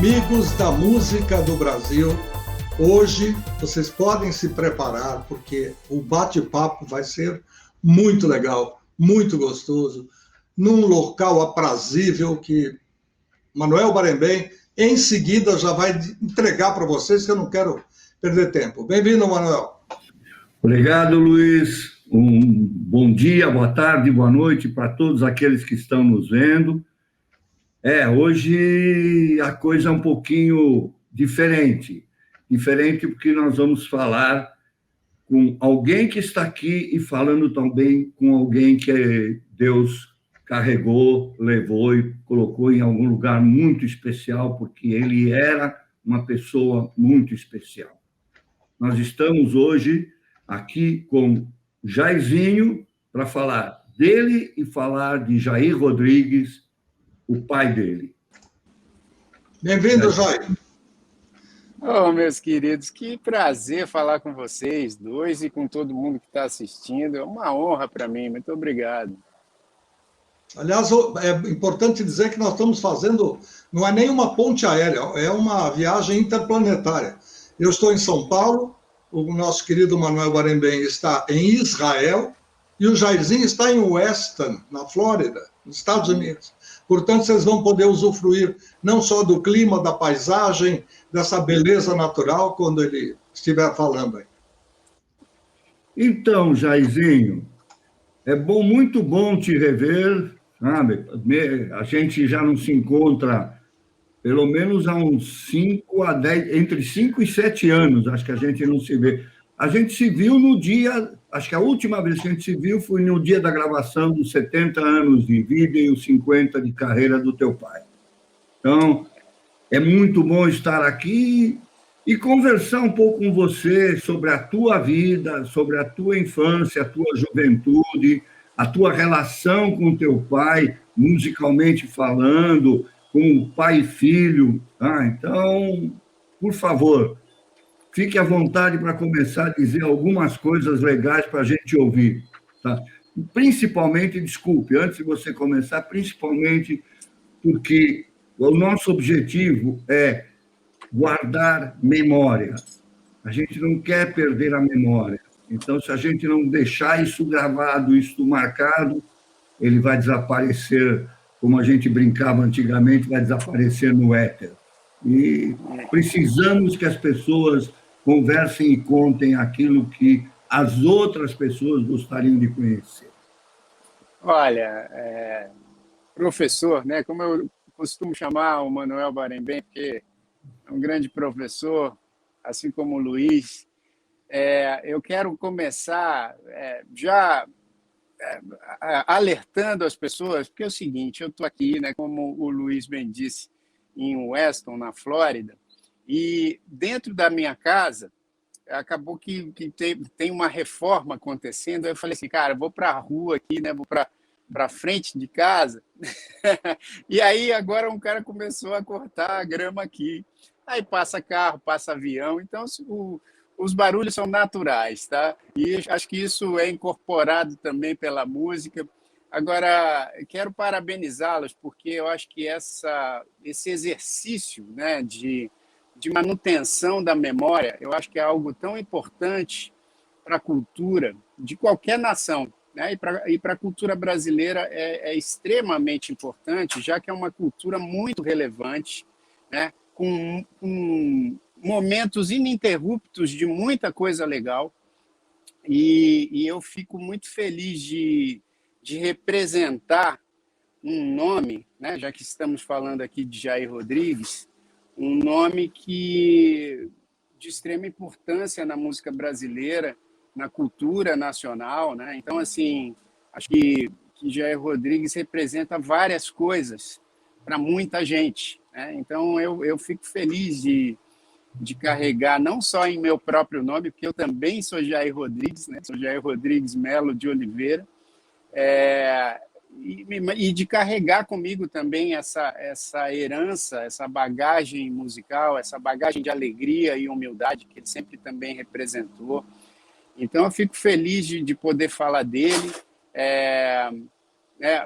Amigos da música do Brasil, hoje vocês podem se preparar porque o bate-papo vai ser muito legal, muito gostoso, num local aprazível que Manuel Barenboim em seguida já vai entregar para vocês, que eu não quero perder tempo. Bem-vindo, Manuel. Obrigado, Luiz. Um bom dia, boa tarde, boa noite para todos aqueles que estão nos vendo. Hoje a coisa é um pouquinho diferente porque nós vamos falar com alguém que está aqui e falando também com alguém que Deus carregou, levou e colocou em algum lugar muito especial, porque ele era uma pessoa muito especial. Nós estamos hoje aqui com Jairzinho para falar dele e falar de Jair Rodrigues, o pai dele. Bem-vindo, Jair. Oh, meus queridos, que prazer falar com vocês dois e com todo mundo que está assistindo. É uma honra para mim, muito obrigado. Aliás, é importante dizer que nós estamos fazendo, não é nem uma ponte aérea, é uma viagem interplanetária. Eu estou em São Paulo, o nosso querido Manuel Barenboim está em Israel e o Jairzinho está em Weston, na Flórida, nos Estados Unidos. Portanto, vocês vão poder usufruir não só do clima, da paisagem, dessa beleza natural, quando ele estiver falando aí. Então, Jairzinho, é bom, muito bom te rever, sabe? A gente já não se encontra pelo menos há uns 5 a 10, entre 5 e 7 anos, acho que a gente não se vê. A gente se viu no dia, acho que a última vez que a gente se viu foi no dia da gravação dos 70 anos de vida e os 50 de carreira do teu pai. Então, é muito bom estar aqui e conversar um pouco com você sobre a tua vida, sobre a tua infância, a tua juventude, a tua relação com teu pai, musicalmente falando, com pai e filho. Tá? Então, por favor, fique à vontade para começar a dizer algumas coisas legais para a gente ouvir. Tá? Principalmente, desculpe, antes de você começar, principalmente porque o nosso objetivo é guardar memória. A gente não quer perder a memória. Então, se a gente não deixar isso gravado, isso marcado, ele vai desaparecer, como a gente brincava antigamente, vai desaparecer no éter. E precisamos que as pessoas conversem e contem aquilo que as outras pessoas gostariam de conhecer. Olha, professor, né? Como eu costumo chamar o Manuel Barenboim, porque é um grande professor, assim como o Luiz. Eu quero começar já alertando as pessoas, porque é o seguinte, eu estou aqui, né, como o Luiz bem disse, em Weston, na Flórida, e dentro da minha casa, acabou que tem uma reforma acontecendo, aí eu falei assim, cara, vou para a rua aqui, né, vou para frente de casa, e aí agora um cara começou a cortar a grama aqui, aí passa carro, passa avião, então os barulhos são naturais, tá? E acho que isso é incorporado também pela música. Agora, quero parabenizá-los, porque eu acho que esse exercício, né, de manutenção da memória, eu acho que é algo tão importante para a cultura de qualquer nação, né? E para a cultura brasileira é extremamente importante, já que é uma cultura muito relevante, né? Com momentos ininterruptos de muita coisa legal, e eu fico muito feliz de representar um nome, né, já que estamos falando aqui de Jair Rodrigues, um nome de extrema importância na música brasileira, na cultura nacional, né? Então, assim, acho que Jair Rodrigues representa várias coisas para muita gente, né? Então, eu fico feliz de carregar, não só em meu próprio nome, porque eu também sou Jair Rodrigues, né? Sou Jair Rodrigues Melo de Oliveira, e de carregar comigo também essa herança, essa bagagem musical, essa bagagem de alegria e humildade que ele sempre também representou. Então, eu fico feliz de poder falar dele. né,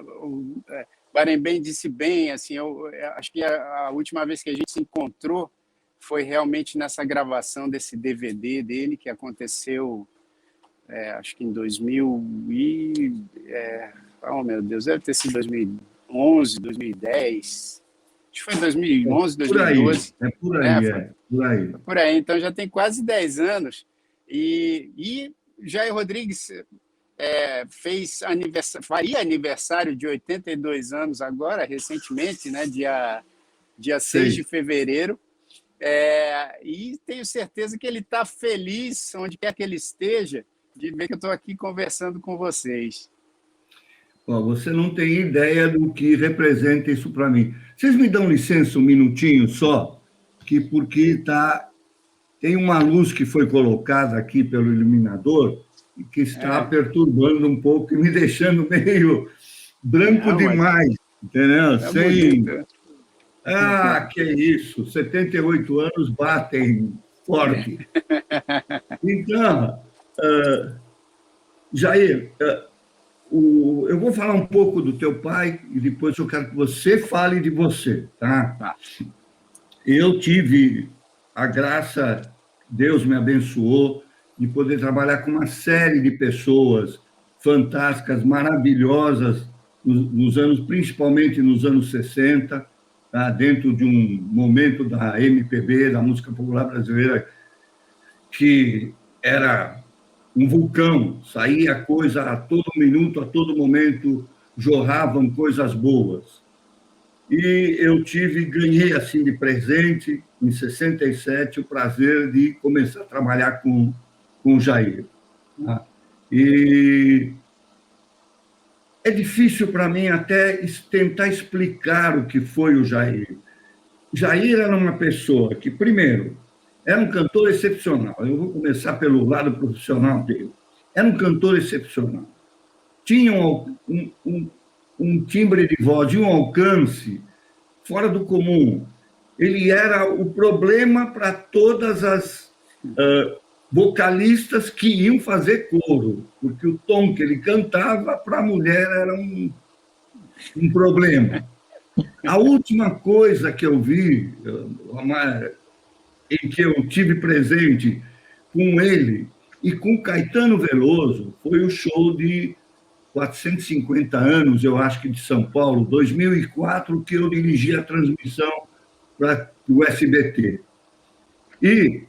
Barenboim disse bem, assim, eu acho que a última vez que a gente se encontrou foi realmente nessa gravação desse DVD dele, que aconteceu, acho que em 2000 oh, meu Deus, deve ter sido 2011, 2010, acho que foi 2011, 2012. É por aí, é por aí. Por aí, então já tem quase 10 anos. E Jair Rodrigues faria aniversário de 82 anos agora, recentemente, né, dia 6 de fevereiro. E tenho certeza que ele está feliz, onde quer que ele esteja, de ver que eu estou aqui conversando com vocês. Bom, você não tem ideia do que representa isso para mim. Vocês me dão licença um minutinho só, porque tem uma luz que foi colocada aqui pelo iluminador e que está perturbando um pouco e me deixando meio branco demais, entendeu? Que isso, 78 anos batem forte. Então, Jair, eu vou falar um pouco do teu pai e depois eu quero que você fale de você, tá? Eu tive a graça, Deus me abençoou, de poder trabalhar com uma série de pessoas fantásticas, maravilhosas, principalmente nos anos 60, tá? Dentro de um momento da MPB, da música popular brasileira, que era um vulcão, saía coisa a todo minuto, a todo momento, jorravam coisas boas. E eu ganhei assim de presente, em 67, o prazer de começar a trabalhar com o Jair. Tá? E é difícil para mim até tentar explicar o que foi o Jair. Jair era uma pessoa que, primeiro, era um cantor excepcional. Eu vou começar pelo lado profissional dele. Era um cantor excepcional. Tinha um timbre de voz e um alcance fora do comum. Ele era o problema para todas as vocalistas que iam fazer coro, porque o tom que ele cantava para a mulher era um problema. A última coisa que eu vi, em que eu tive presente com ele e com Caetano Veloso, foi o show de 450 anos, eu acho que de São Paulo, 2004, que eu dirigi a transmissão para o SBT. E,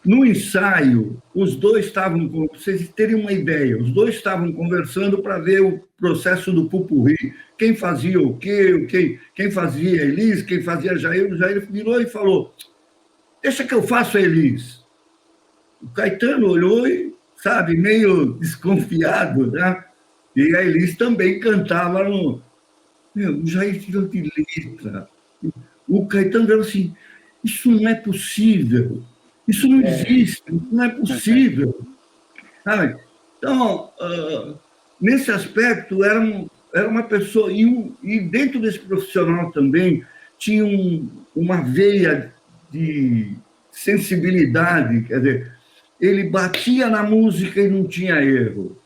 no ensaio, os dois estavam, para vocês terem uma ideia, os dois estavam conversando para ver o processo do pupurri, quem fazia o quê, quem fazia Elis, quem fazia Jair. O Jair virou e falou: deixa que eu faço a Elis. O Caetano olhou e, sabe, meio desconfiado, né? E a Elis também cantava no... o Jair tirou de letra. O Caetano falou assim: isso não é possível, isso não existe, não é possível. Sabe? Então, nesse aspecto, era uma pessoa... E dentro desse profissional também tinha uma veia de sensibilidade, quer dizer, ele batia na música e não tinha erro,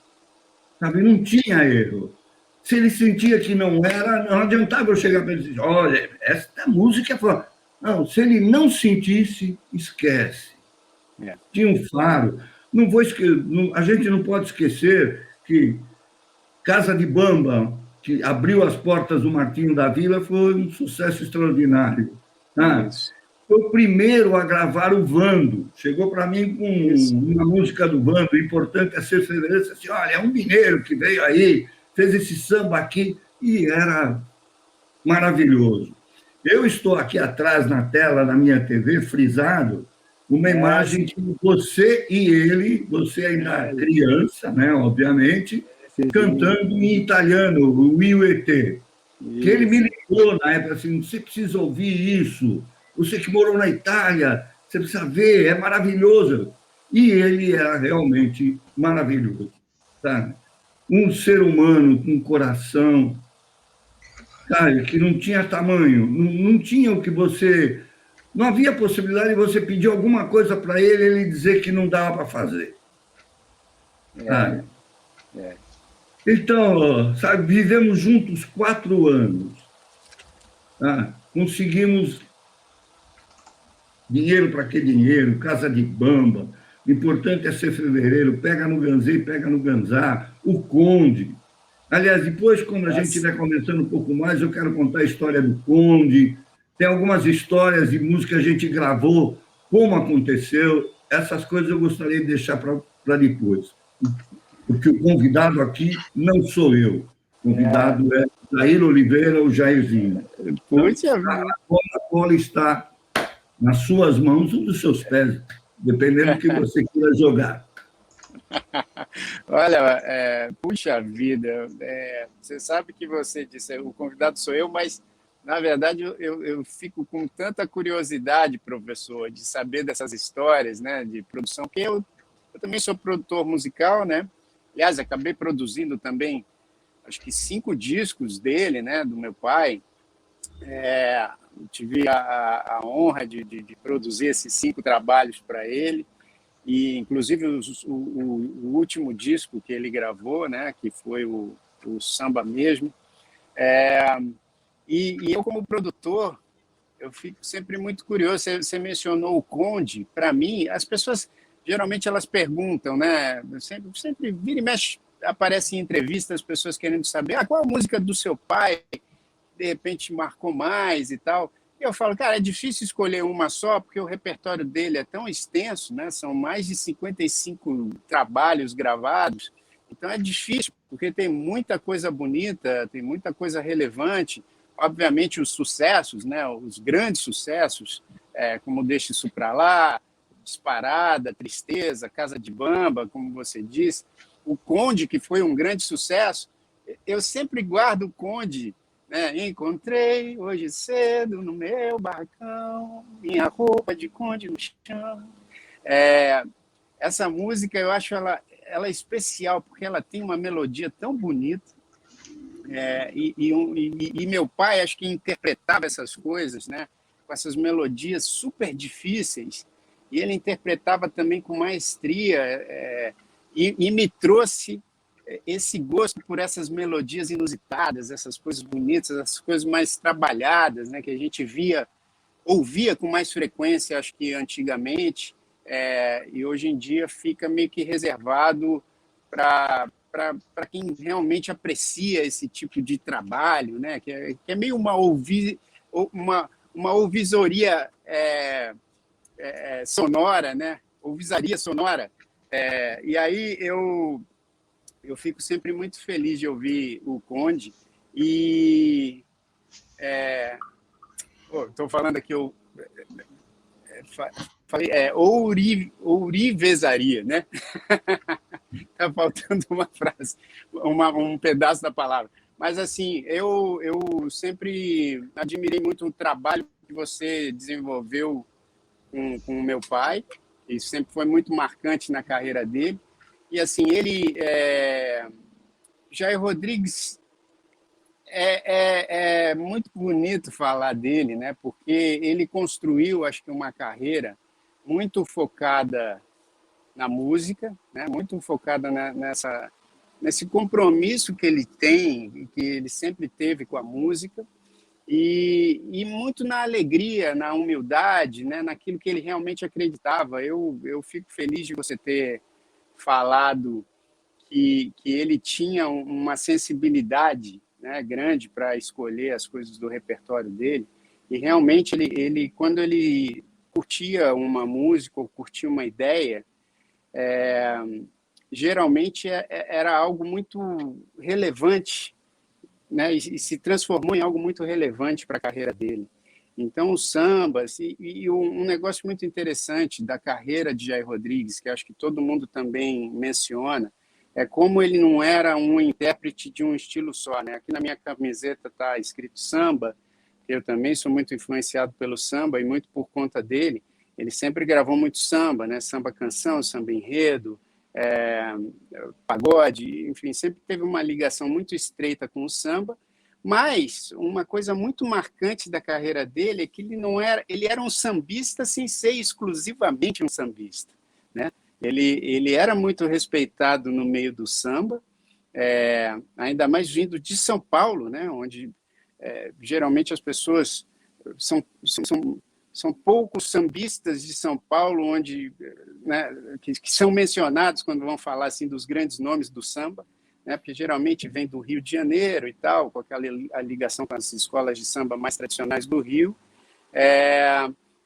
sabe? Não tinha erro. Se ele sentia que não era, não adiantava eu chegar para ele e dizer: olha, esta música é... Não, se ele não sentisse, esquece. Tinha um faro. A gente não pode esquecer que Casa de Bamba, que abriu as portas do Martinho da Vila, foi um sucesso extraordinário. Foi o primeiro a gravar o Vando. Chegou para mim com uma música do Vando. O importante é ser federal. Assim: olha, é um mineiro que veio aí, fez esse samba aqui, e era maravilhoso. Eu estou aqui atrás, na tela da minha TV, frisado, uma imagem de você e ele, você ainda criança, né, obviamente, cantando em italiano, o Io e Te. Que ele me ligou na época assim: você precisa ouvir isso. Você que morou na Itália, você precisa ver, é maravilhoso. E ele era realmente maravilhoso. Sabe? Um ser humano com coração, sabe, que não tinha tamanho, não tinha o que você... Não havia possibilidade de você pedir alguma coisa para ele dizer que não dava para fazer. Então, sabe, vivemos juntos 4 anos. Tá? Conseguimos dinheiro para que dinheiro, casa de bamba. O importante é ser fevereiro, pega no Ganzê, pega no Ganzá, o Conde. Aliás, depois, quando a gente estiver comentando um pouco mais, eu quero contar a história do Conde. Tem algumas histórias de música que a gente gravou, como aconteceu. Essas coisas eu gostaria de deixar para depois. Porque o convidado aqui não sou eu. O convidado é Jair Oliveira, o Jairzinho. Puxa, A bola está nas suas mãos ou nos seus pés, dependendo do que você queira jogar. olha, puxa vida, você sabe que você disse, o convidado sou eu, mas, na verdade, eu fico com tanta curiosidade, professor, de saber dessas histórias, né, de produção, porque eu também sou produtor musical, né? Aliás, acabei produzindo também, acho que 5 discos dele, né, do meu pai. Tive a honra de produzir esses 5 trabalhos para ele, e inclusive o último disco que ele gravou, né, que foi o Samba Mesmo. E eu, como produtor, eu fico sempre muito curioso. Você mencionou o Conde. Para mim, as pessoas geralmente elas perguntam, né? Sempre vira e mexe, aparece em entrevistas as pessoas querendo saber qual a música do seu pai de repente marcou mais e tal. E eu falo, cara, é difícil escolher uma só, porque o repertório dele é tão extenso, né? São mais de 55 trabalhos gravados. Então é difícil, porque tem muita coisa bonita, tem muita coisa relevante. Obviamente os sucessos, né? Os grandes sucessos, como Deixa Isso Pra Lá, Disparada, Tristeza, Casa de Bamba, como você disse. O Conde, que foi um grande sucesso, eu sempre guardo o Conde, né? Encontrei hoje cedo no meu barracão minha roupa de conde no chão. Essa música eu acho ela especial porque ela tem uma melodia tão bonita, e meu pai acho que interpretava essas coisas, né, com essas melodias super difíceis, e ele interpretava também com maestria, e me trouxe esse gosto por essas melodias inusitadas, essas coisas bonitas, essas coisas mais trabalhadas, né, que a gente ouvia com mais frequência, acho que antigamente, e hoje em dia fica meio que reservado para quem realmente aprecia esse tipo de trabalho, né, que é meio uma ouvidoria sonora, né, ouvisaria sonora. E aí eu fico sempre muito feliz de ouvir o Conde. E estou falando aqui, eu falei, ourivesaria, né? Está faltando uma frase, um pedaço da palavra. Mas, assim, eu sempre admirei muito o trabalho que você desenvolveu com o meu pai, e sempre foi muito marcante na carreira dele. E, assim, Jair Rodrigues, é muito bonito falar dele, né? Porque ele construiu, acho que, uma carreira muito focada na música, né? Muito focada nesse compromisso que ele tem, que ele sempre teve com a música, e muito na alegria, na humildade, né? Naquilo que ele realmente acreditava. Eu fico feliz de você ter falado que ele tinha uma sensibilidade, né, grande para escolher as coisas do repertório dele, e realmente ele quando ele curtia uma música ou curtia uma ideia, geralmente era algo muito relevante, né, e se transformou em algo muito relevante para a carreira dele. Então, o samba, e um negócio muito interessante da carreira de Jair Rodrigues, que acho que todo mundo também menciona, é como ele não era um intérprete de um estilo só, né? Aqui na minha camiseta está escrito samba, eu também sou muito influenciado pelo samba, e muito por conta dele. Ele sempre gravou muito samba, né? Samba canção, samba enredo, pagode, enfim, sempre teve uma ligação muito estreita com o samba. Mas uma coisa muito marcante da carreira dele é que ele era um sambista sem ser exclusivamente um sambista, né? Ele era muito respeitado no meio do samba, ainda mais vindo de São Paulo, né, onde geralmente as pessoas são poucos sambistas de São Paulo onde, né, que são mencionados quando vão falar assim dos grandes nomes do samba, né, porque geralmente vem do Rio de Janeiro e tal, com aquela a ligação com as escolas de samba mais tradicionais do Rio.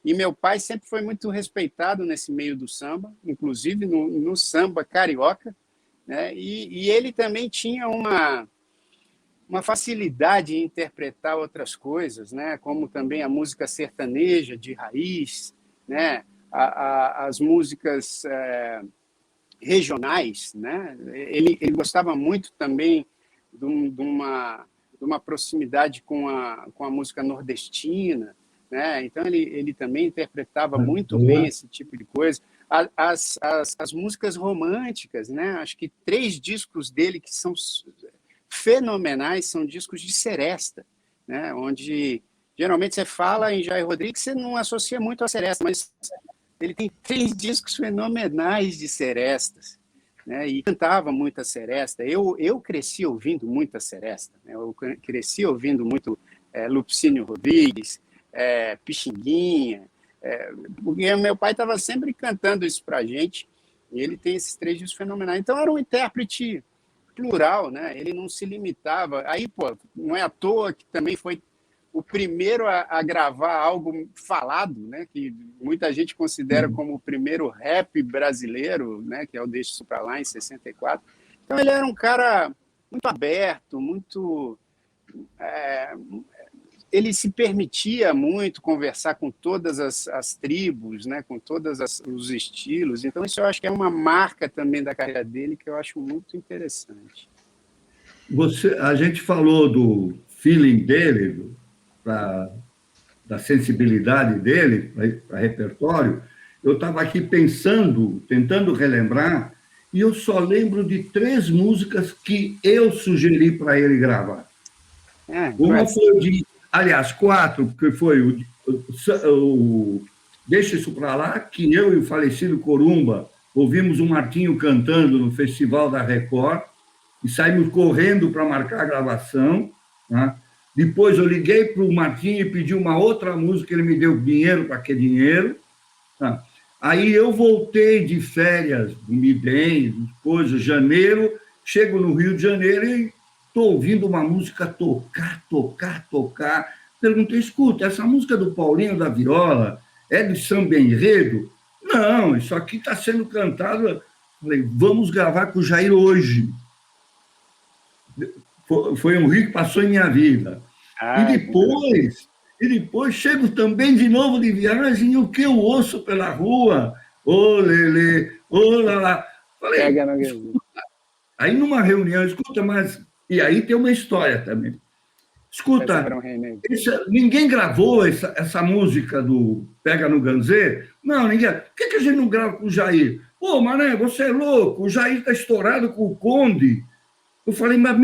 E meu pai sempre foi muito respeitado nesse meio do samba, inclusive no samba carioca, né, e ele também tinha uma facilidade em interpretar outras coisas, né? Como também a música sertaneja de raiz, né? As músicas regionais, né? Ele gostava muito também de uma proximidade com a música nordestina, né? Então ele também interpretava muito bem esse tipo de coisa. As músicas românticas, né? Acho que 3 discos dele que são fenomenais são discos de seresta, né? Onde geralmente você fala em Jair Rodrigues, você não associa muito a seresta, mas ele tem 3 discos fenomenais de serestas, né? E cantava muita seresta. Eu cresci ouvindo muita seresta, né? Eu cresci ouvindo muito Lupicínio Rodrigues, Pixinguinha, porque meu pai estava sempre cantando isso para a gente, e ele tem esses 3 discos fenomenais. Então era um intérprete plural, né? Ele não se limitava. Aí, pô, não é à toa que também foi o primeiro a gravar algo falado, né? Que muita gente considera como o primeiro rap brasileiro, né? Que é o Deixa Isso Pra Lá, em 64. Então, ele era um cara muito aberto, muito... ele se permitia muito conversar com todas as tribos, né? Com todos os estilos. Então, isso eu acho que é uma marca também da carreira dele que eu acho muito interessante. A gente falou do feeling dele, da sensibilidade dele para repertório. Eu estava aqui pensando, tentando relembrar, e eu só lembro de 3 músicas que eu sugeri para ele gravar. Uma foi de... Aliás, 4, porque foi o Deixa Isso Pra Lá, que eu e o falecido Corumba ouvimos o Martinho cantando no Festival da Record e saímos correndo para marcar a gravação. Tá? Depois eu liguei para o Martinho e pedi uma outra música, ele me deu dinheiro para que dinheiro. Tá? Aí eu voltei de férias, dormi bem, depois de janeiro, chego no Rio de Janeiro e estou ouvindo uma música tocar. Perguntei, escuta, essa música do Paulinho da Viola é de samba enredo? Não, isso aqui está sendo cantado. Falei, vamos gravar com o Jair hoje. Foi um rio que passou em minha vida. E depois chego também de novo de viagem e o que eu ouço pela rua? Ô, lelê, ô, lalá. Falei, aí numa reunião, escuta, mas... E aí tem uma história também. Escuta, ninguém gravou essa música do Pega no Ganzê? Não, ninguém. Por que a gente não grava com o Jair? Pô, Mané, você é louco, o Jair está estourado com o Conde. Eu falei, mas,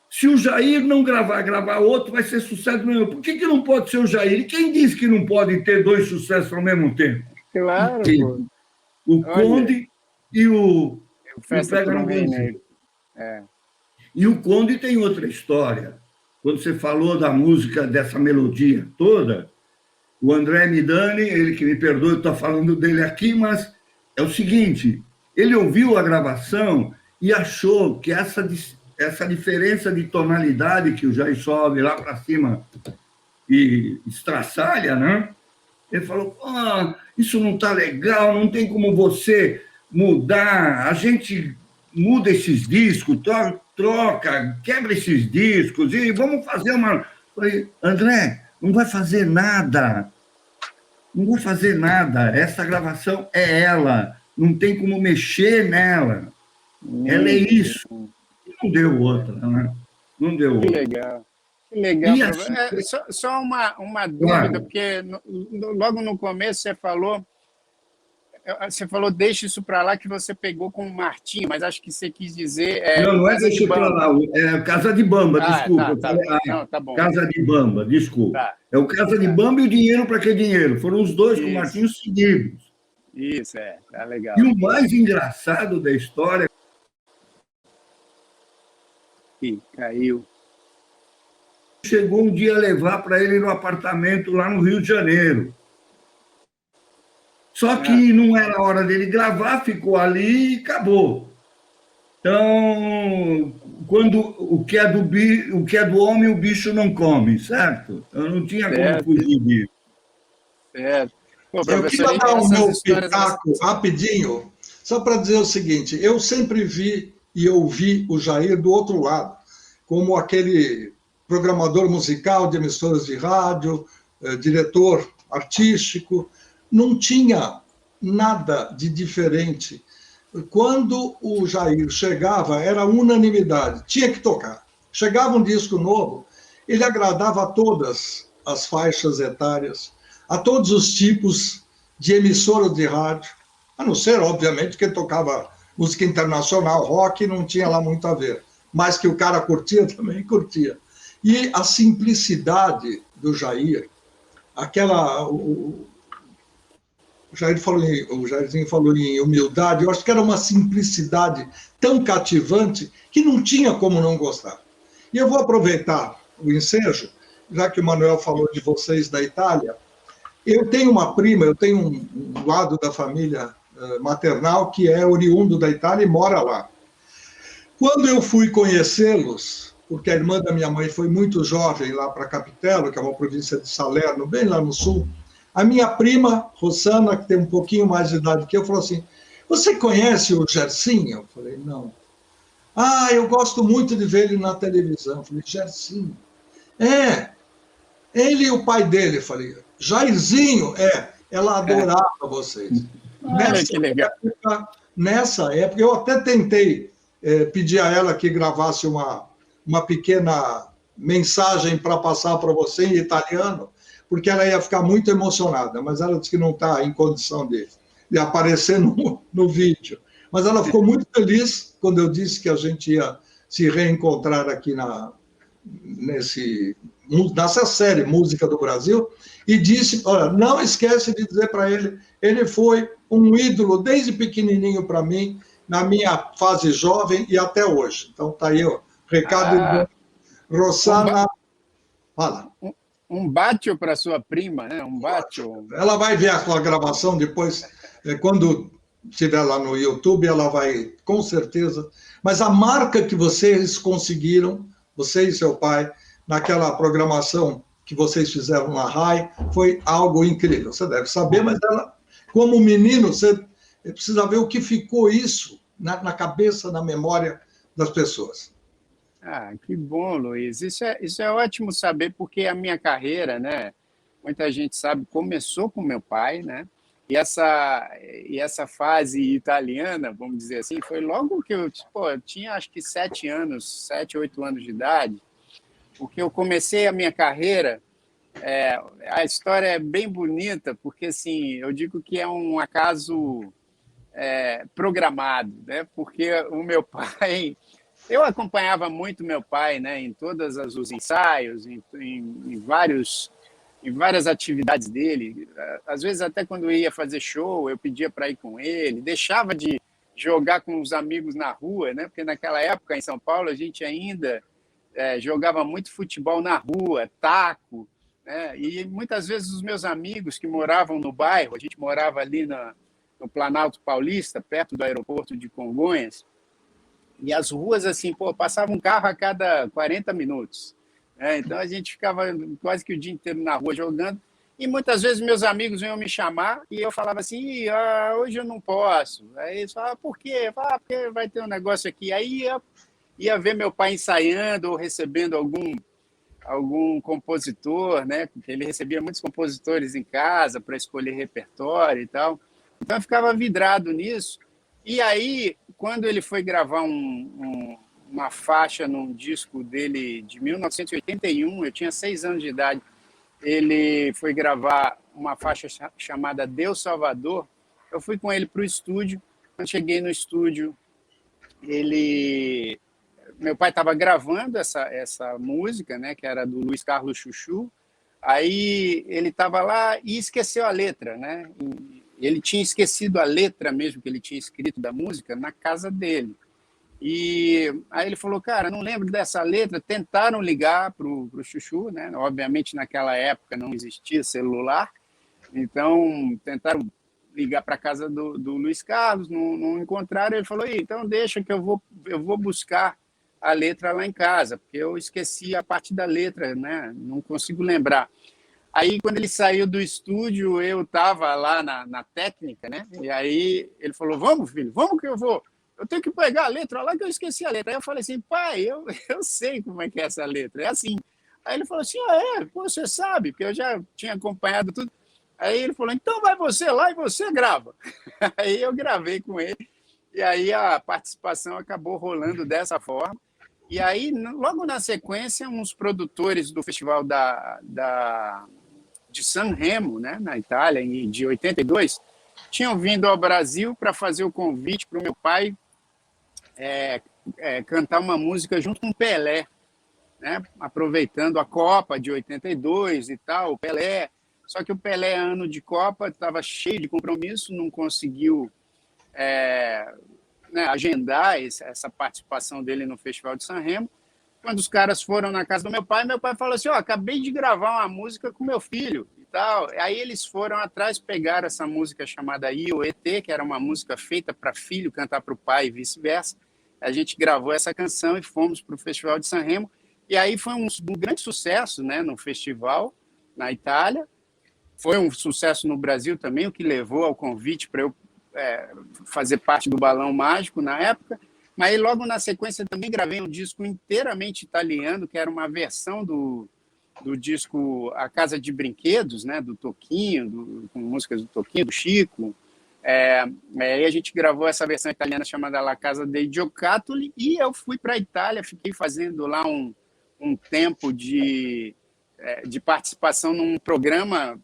se o Jair não gravar outro, vai ser sucesso mesmo. Por que não pode ser o Jair? E quem disse que não pode ter 2 sucessos ao mesmo tempo? Claro, pô. O Conde e o Pega no Ganzê. E o Conde tem outra história. Quando você falou da música, dessa melodia toda, o André Midani, ele que me perdoe, eu estou falando dele aqui, mas é o seguinte, ele ouviu a gravação e achou que essa diferença de tonalidade que o Jair sobe lá para cima e estraçalha, né? Ele falou, isso não está legal, não tem como você mudar, a gente muda esses discos, troca, quebra esses discos e vamos fazer uma... Falei, André, não vai fazer nada. Não vai fazer nada. Essa gravação é ela. Não tem como mexer nela. Ela é isso. Não deu outra, né? Não deu outra. Que legal. Que legal. Assim, só uma dúvida, claro. Porque logo no começo você falou deixa isso para lá que você pegou com o Martinho, mas acho que você quis dizer... não é deixa para lá, é Casa de Bamba, desculpa. Tá bom. Casa de Bamba, desculpa. Tá. É o Casa de Bamba e o Dinheiro para que dinheiro. Foram os 2 com o Martinho seguidos. Isso, tá legal. E o mais engraçado da história que caiu. Chegou um dia a levar para ele no apartamento lá no Rio de Janeiro. Só que não era hora dele gravar, ficou ali e acabou. Então, quando o que é do homem, o bicho não come, certo? Eu não tinha como fugir disso. Certo. Pô, Eu queria dar o meu pitaco rapidinho, só para dizer o seguinte: eu sempre vi e ouvi o Jair do outro lado, como aquele programador musical de emissoras de rádio, diretor artístico, não tinha nada de diferente. Quando o Jair chegava, era unanimidade, tinha que tocar. Chegava um disco novo, ele agradava a todas as faixas etárias, a todos os tipos de emissoras de rádio, a não ser, obviamente, que ele tocava música internacional, rock, não tinha lá muito a ver, mas que o cara curtia, também curtia. E a simplicidade do Jair, o Jairzinho falou em humildade, eu acho que era uma simplicidade tão cativante que não tinha como não gostar. E eu vou aproveitar o ensejo, já que o Manuel falou de vocês da Itália. Eu tenho uma prima, eu tenho um lado da família maternal que é oriundo da Itália e mora lá. Quando eu fui conhecê-los, porque a irmã da minha mãe foi muito jovem lá para Capitello, que é uma província de Salerno, bem lá no sul, a minha prima, Rosana, que tem um pouquinho mais de idade que eu, falou assim: você conhece o Gersinho? Eu falei: não. Ah, eu gosto muito de ver ele na televisão. Eu falei: Gersinho? É, ele e o pai dele. Eu falei: Jairzinho? É, ela adorava vocês. Nessa época, eu até tentei pedir a ela que gravasse uma pequena mensagem para passar para você em italiano, porque ela ia ficar muito emocionada, mas ela disse que não está em condição de aparecer no vídeo. Mas ela ficou muito feliz quando eu disse que a gente ia se reencontrar aqui nessa série Música do Brasil, e disse: olha, não esquece de dizer para ele, ele foi um ídolo desde pequenininho para mim, na minha fase jovem e até hoje. Então está aí o recado de Rosana. Fala. Um bacio para sua prima, né? Um bacio. Ela vai ver a sua gravação depois, quando estiver lá no YouTube, ela vai, com certeza. Mas a marca que vocês conseguiram, você e seu pai, naquela programação que vocês fizeram na RAI, foi algo incrível. Você deve saber, mas ela, como menino, você precisa ver o que ficou isso na cabeça, na memória das pessoas. Ah, que bom, Luiz. Isso é ótimo saber, porque a minha carreira, né? Muita gente sabe, começou com meu pai, né? E essa fase italiana, vamos dizer assim, foi logo que eu tinha acho que 7, 8 anos de idade, porque eu comecei a minha carreira. A história é bem bonita, porque assim, eu digo que é um acaso programado, né? Porque o meu pai, eu acompanhava muito meu pai, né? Em todos os ensaios, em várias atividades dele. Às vezes, até quando eu ia fazer show, eu pedia para ir com ele, deixava de jogar com os amigos na rua, né? Porque naquela época, em São Paulo, a gente ainda jogava muito futebol na rua, taco, né? E muitas vezes os meus amigos que moravam no bairro, a gente morava ali no Planalto Paulista, perto do aeroporto de Congonhas, e as ruas, assim, passava um carro a cada 40 minutos. Então, a gente ficava quase que o dia inteiro na rua jogando, e muitas vezes meus amigos iam me chamar e eu falava assim: hoje eu não posso. Aí eles falavam: por quê? Eu falava: porque vai ter um negócio aqui. Aí ia ver meu pai ensaiando ou recebendo algum compositor, né? Porque ele recebia muitos compositores em casa para escolher repertório e tal. Então, eu ficava vidrado nisso. E aí, quando ele foi gravar uma faixa num disco dele de 1981, eu tinha 6 anos de idade, ele foi gravar uma faixa chamada Deus Salvador. Eu fui com ele para o estúdio. Quando cheguei no estúdio, meu pai estava gravando essa música, né, que era do Luiz Carlos Chuchu. Aí ele estava lá e esqueceu a letra, né? Ele tinha esquecido a letra mesmo que ele tinha escrito da música na casa dele. E aí ele falou, cara, não lembro dessa letra. Tentaram ligar para o Chuchu, né? Obviamente, naquela época não existia celular, então tentaram ligar para a casa do Luiz Carlos, não encontraram. Ele falou, então deixa que eu vou buscar a letra lá em casa, porque eu esqueci a parte da letra, né? Não consigo lembrar. Aí, quando ele saiu do estúdio, eu estava lá na técnica, né? E aí ele falou, vamos, filho, vamos que eu vou. Eu tenho que pegar a letra lá que eu esqueci a letra. Aí eu falei assim, pai, eu sei como é que é essa letra, é assim. Aí ele falou assim, pô, você sabe, porque eu já tinha acompanhado tudo. Aí ele falou, então vai você lá e você grava. Aí eu gravei com ele, e aí a participação acabou rolando dessa forma. E aí, logo na sequência, uns produtores do festival de Sanremo, né, na Itália, de 82, tinham vindo ao Brasil para fazer o convite para o meu pai cantar uma música junto com o Pelé, né, aproveitando a Copa de 82 e tal, o Pelé. Só que o Pelé, ano de Copa, estava cheio de compromisso, não conseguiu agendar essa participação dele no Festival de Sanremo. Quando os caras foram na casa do meu pai falou assim, acabei de gravar uma música com meu filho e tal. Aí eles foram atrás, pegaram essa música chamada IOET, que era uma música feita para filho cantar para o pai e vice-versa. A gente gravou essa canção e fomos para o Festival de Sanremo. E aí foi um grande sucesso, né, no festival, na Itália. Foi um sucesso no Brasil também, o que levou ao convite para eu fazer parte do Balão Mágico na época. Mas aí, logo na sequência, também gravei um disco inteiramente italiano, que era uma versão do disco A Casa de Brinquedos, né, do Toquinho, com músicas do Toquinho, do Chico. Aí a gente gravou essa versão italiana chamada La Casa dei Giocattoli, e eu fui para a Itália, fiquei fazendo lá um tempo de participação num programa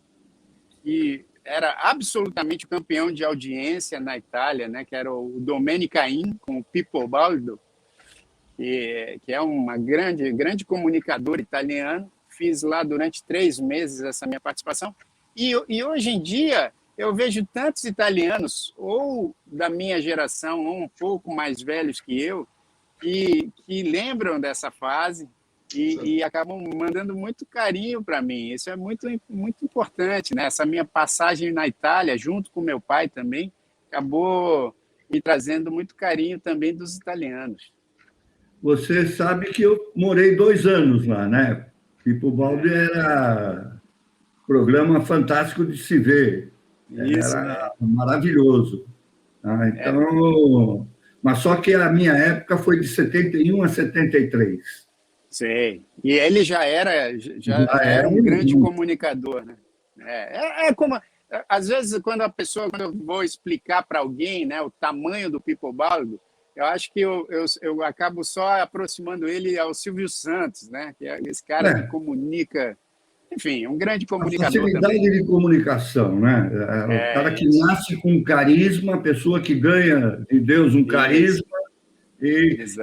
que era absolutamente campeão de audiência na Itália, né, que era o Domenica In, com o Pippo Baudo, que é uma grande comunicador italiano. Fiz lá durante 3 meses essa minha participação. E hoje em dia eu vejo tantos italianos, ou da minha geração, ou um pouco mais velhos que eu, que lembram dessa fase, e acabam mandando muito carinho para mim. Isso é muito, muito importante, né? Essa minha passagem na Itália, junto com meu pai também, acabou me trazendo muito carinho também dos italianos. Você sabe que eu morei 2 anos lá, né? Pippo Baudo era programa fantástico de se ver. Isso, era maravilhoso. Tá? Então, mas só que a minha época foi de 71 a 73. Sei. E ele já era um grande comunicador, né? Como às vezes quando eu vou explicar para alguém, né, o tamanho do Pippo Baudo, eu acho que eu acabo só aproximando ele ao Silvio Santos, né? Que é esse cara que comunica, enfim, um grande comunicador. A facilidade também de comunicação, né? O cara que nasce com carisma, a pessoa que ganha de Deus um carisma,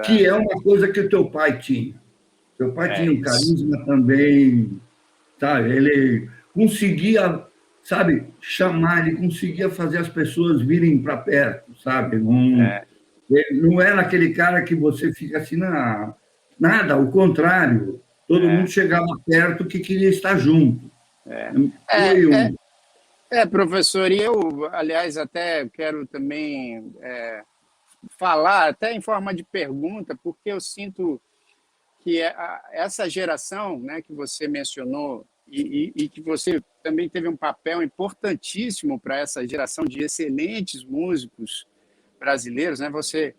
que é uma coisa que o teu pai tinha. Seu pai tinha um carisma também, sabe? Ele conseguia, sabe, chamar, ele conseguia fazer as pessoas virem para perto, sabe? Não era aquele cara que você fica assim, nada, ao contrário. Todo mundo chegava perto que queria estar junto. Professor, e eu, aliás, até quero também falar, até em forma de pergunta, porque eu sinto que essa geração, né, que você mencionou e que você também teve um papel importantíssimo para essa geração de excelentes músicos brasileiros, né? Você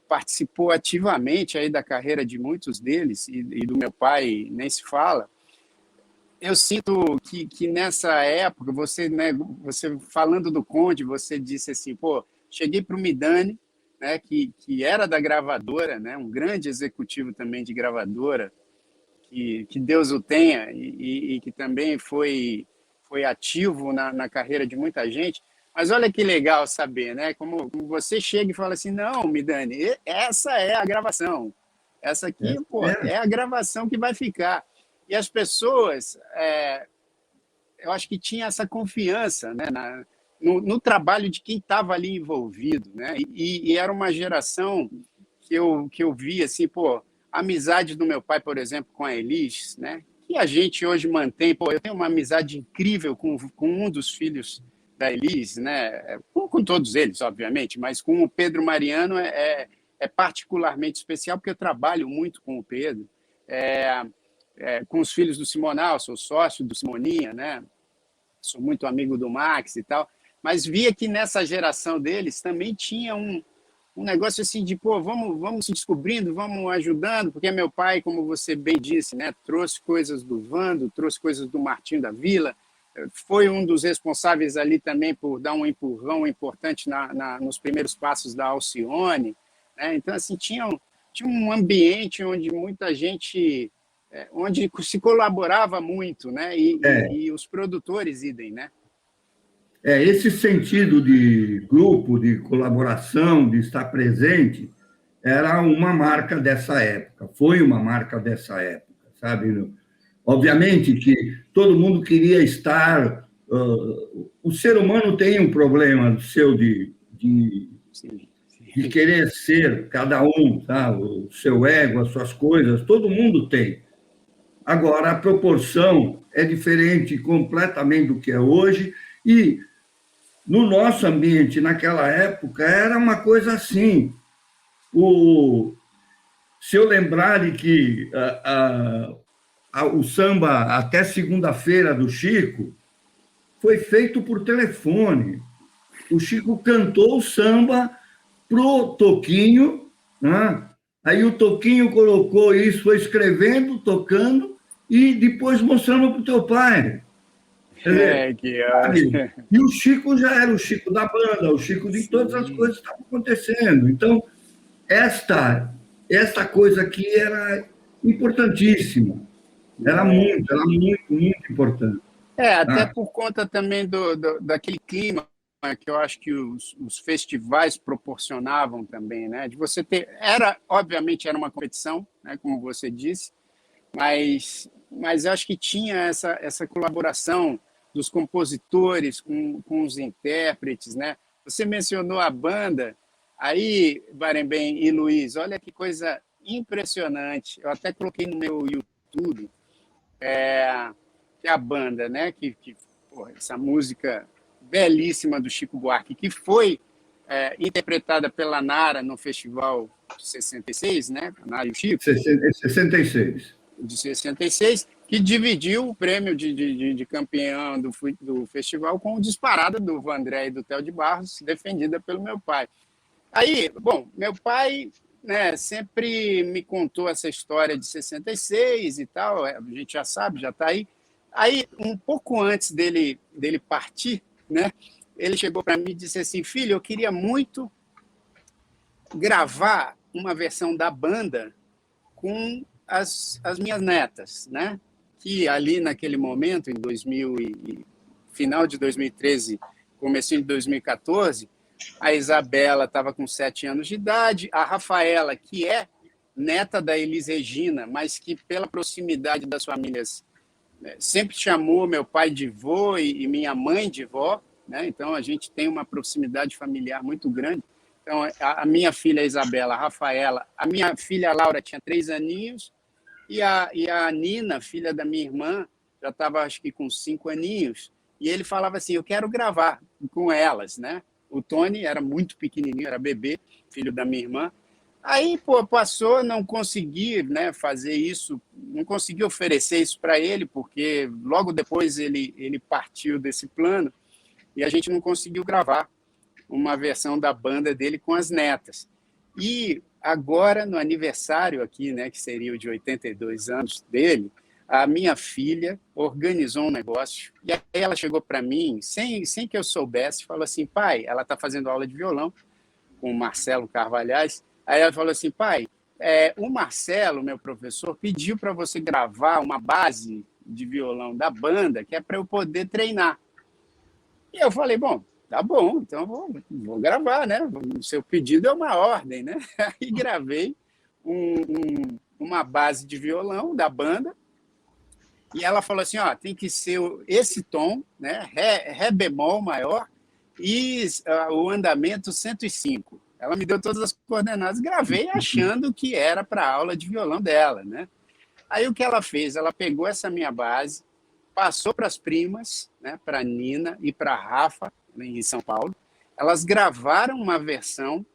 participou ativamente aí da carreira de muitos deles, e do meu pai nem se fala. Eu sinto que nessa época, você, né, você falando do Conde, você disse assim, cheguei para o Midani, né, que era da gravadora, né, um grande executivo também de gravadora, que Deus o tenha, e que também foi ativo na carreira de muita gente. Mas olha que legal saber, né, como você chega e fala assim, não, Midani, essa é a gravação, essa aqui é a gravação que vai ficar. E as pessoas, eu acho que tinha essa confiança, né, no trabalho de quem estava ali envolvido, né? E era uma geração que eu vi, assim, pô, a amizade do meu pai, por exemplo, com a Elis, né? Que a gente hoje mantém. Pô, eu tenho uma amizade incrível com um dos filhos da Elis, né? Com todos eles, obviamente, mas com o Pedro Mariano é particularmente especial, porque eu trabalho muito com o Pedro. Com os filhos do Simonal, sou sócio do Simoninha, né? Sou muito amigo do Max e tal, mas via que nessa geração deles também tinha um negócio assim de, pô, vamos se descobrindo, vamos ajudando, porque meu pai, como você bem disse, né, trouxe coisas do Vando, trouxe coisas do Martinho da Vila, foi um dos responsáveis ali também por dar um empurrão importante nos primeiros passos da Alcione, né? Então, assim, tinha um ambiente onde muita gente, onde se colaborava muito, né? E os produtores idem, né? Esse sentido de grupo, de colaboração, de estar presente, era uma marca dessa época, foi uma marca dessa época, sabe? Obviamente que todo mundo queria estar. O ser humano tem um problema seu de querer ser cada um, tá? O seu ego, as suas coisas, todo mundo tem. Agora, a proporção é diferente completamente do que é hoje, e no nosso ambiente, naquela época, era uma coisa assim. Se eu lembrar de que o samba até segunda-feira do Chico foi feito por telefone. O Chico cantou o samba pro Toquinho, né? Aí o Toquinho colocou isso, foi escrevendo, tocando, e depois mostrando para o teu pai. E o Chico já era o Chico da banda, o Chico de todas as coisas que estavam acontecendo. Então, esta coisa aqui era importantíssima. Era muito, muito importante. Até por conta também daquele clima que eu acho que os festivais proporcionavam também, né? De você ter... Obviamente, era uma competição, né? Como você disse, mas eu acho que tinha essa colaboração dos compositores com os intérpretes, né? Você mencionou a banda, aí, Barenbem e Luiz, olha que coisa impressionante. Eu até coloquei no meu YouTube, que é a banda, né? Porra, essa música belíssima do Chico Buarque, que foi interpretada pela Nara no Festival de 66, né? A Nara e o Chico. 66. De 66, que dividiu o prêmio de campeão do festival com o Disparada do Vandré e do Theo de Barros, defendida pelo meu pai. Aí, bom, meu pai, né, sempre me contou essa história de 66 e tal, a gente já sabe, já está aí. Aí, um pouco antes dele partir, né, ele chegou para mim e disse assim: filho, eu queria muito gravar uma versão da banda com as minhas netas, né? Que ali naquele momento, em final de 2013, comecinho de 2014, a Isabela estava com 7 anos de idade, a Rafaela, que é neta da Elis Regina, mas que pela proximidade das famílias sempre chamou meu pai de vô e minha mãe de vó, né? Então a gente tem uma proximidade familiar muito grande. Então a minha filha Isabela, a Rafaela, a minha filha Laura tinha 3 aninhos, e a Nina, filha da minha irmã, já estava, acho que, com 5 aninhos, e ele falava assim: eu quero gravar com elas, né? O Tony era muito pequenininho, era bebê, filho da minha irmã. Aí, pô, passou, não consegui, né, fazer isso, não consegui oferecer isso para ele, porque logo depois ele partiu desse plano, e a gente não conseguiu gravar uma versão da banda dele com as netas. E agora, no aniversário aqui, né, que seria o de 82 anos dele, a minha filha organizou um negócio, e aí ela chegou para mim, sem que eu soubesse, falou assim: pai, ela está fazendo aula de violão com o Marcelo Carvalhais, aí ela falou assim: pai, o Marcelo, meu professor, pediu para você gravar uma base de violão da banda, que é para eu poder treinar. E eu falei: bom, tá bom, então vou gravar, né? O seu pedido é uma ordem, né? Aí gravei uma base de violão da banda, e ela falou assim: ó, tem que ser esse tom, né? Ré bemol maior, e o andamento 105. Ela me deu todas as coordenadas, gravei achando que era para a aula de violão dela, né? Aí o que ela fez? Ela pegou essa minha base, passou para as primas, né, para a Nina e para a Rafa, em São Paulo. Elas gravaram uma versão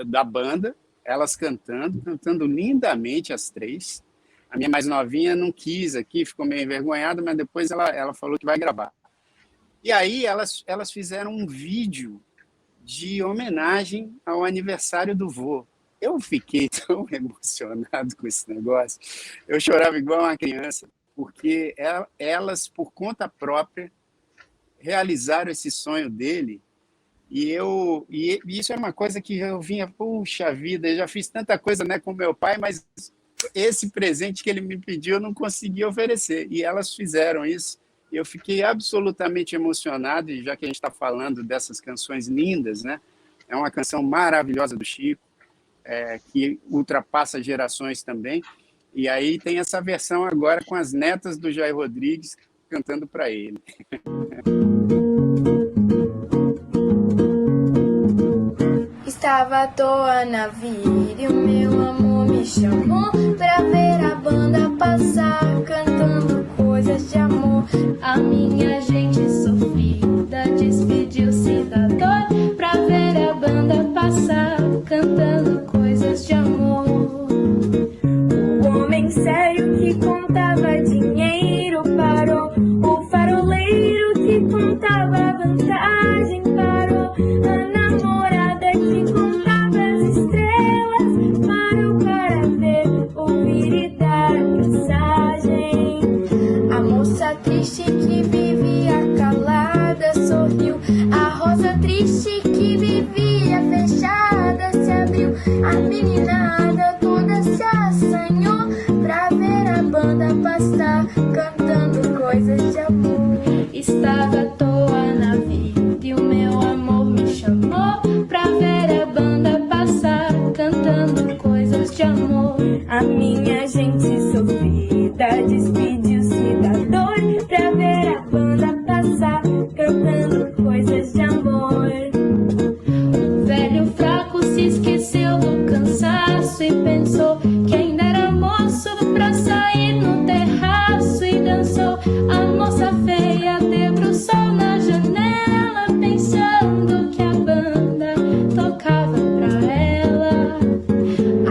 da banda, elas cantando lindamente as três. A minha mais novinha não quis aqui, ficou meio envergonhada, mas depois ela falou que vai gravar. E aí elas fizeram um vídeo de homenagem ao aniversário do vô. Eu fiquei tão emocionado com esse negócio. Eu chorava igual uma criança, porque elas, por conta própria, realizaram esse sonho dele. E isso é uma coisa que eu vinha, puxa vida, eu já fiz tanta coisa, né, com meu pai, mas esse presente que ele me pediu eu não consegui oferecer. E elas fizeram isso. Eu fiquei absolutamente emocionado, e já que a gente está falando dessas canções lindas, né? É uma canção maravilhosa do Chico, que ultrapassa gerações também. E aí tem essa versão agora com as netas do Jair Rodrigues cantando para ele. Estava à toa na vida e o meu amor me chamou pra ver a banda passar, cantando coisas de amor. A minha gente sofrida despediu-se da dor pra ver a banda passar, cantando coisas de amor. O homem sério que contava dinheiro parou, o faroleiro que contava vantagem parou, a namorada que contava as estrelas parou para ver, ouvir e dar mensagem. A moça triste que vivia calada sorriu, a rosa triste que vivia fechada se abriu, a meninada toda se assanhou pra ver a banda passar, cantando coisas de amor. Estava à toa na vida e o meu amor me chamou pra ver a banda passar, cantando coisas de amor. A minha gente sofrida despediu-se da dor pra ver a banda passar, cantando coisas de amor. O velho fraco se esqueceu do cansaço e pensou que ainda era moço pra sair no terraço e dançou. A moça feia debruçou na janela pensando que a banda tocava pra ela.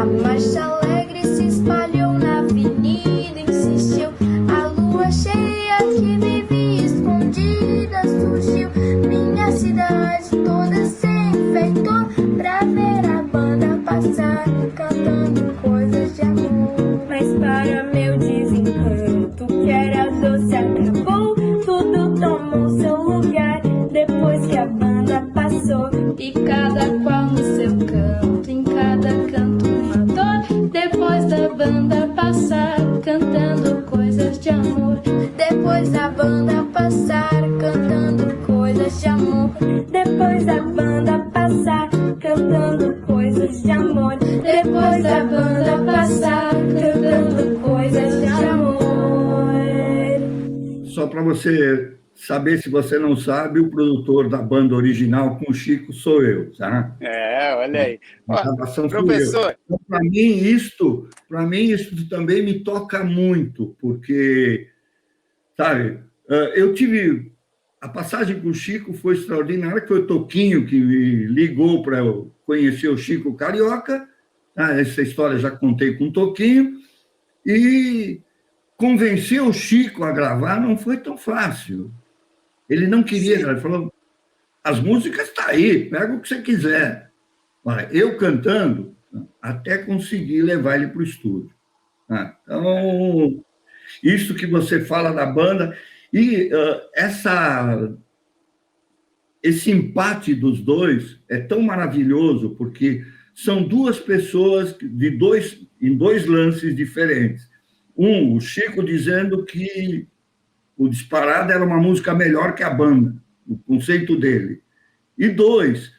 A marcha alegre se espalhou na avenida, insistiu. A lua cheia que vivia escondida surgiu. Minha cidade toda se enfeitou pra ver a banda passar, cantando coisas de amor. Mas para meu desencanto, que era doce acabou, tudo tomou seu lugar depois que a banda passou. E cada qual no seu canto, em cada canto uma dor, depois da banda passar, cantando coisas de amor. Depois da banda passar, cantando coisas de amor. Depois da banda passar, cantando coisas de amor. Depois da banda passar, cantando coisas de amor. Só para você saber, se você não sabe, o produtor da banda original com o Chico sou eu, tá? Olha aí. A gravação fui Professor. eu. Então, para mim, isso também me toca muito, porque, sabe, eu tive... A passagem com o Chico foi extraordinária, que foi o Toquinho que me ligou para eu conhecer o Chico Carioca. Essa história já contei com o Toquinho. E convencer o Chico a gravar não foi tão fácil. Ele não queria, ele falou, as músicas estão aí, pega o que você quiser. Olha, eu cantando, até consegui levar ele para o estúdio. Então, isso que você fala da banda... E esse empate dos dois é tão maravilhoso, porque são duas pessoas em dois lances diferentes. O Chico dizendo que o Disparada era uma música melhor que a banda, o conceito dele. E dois,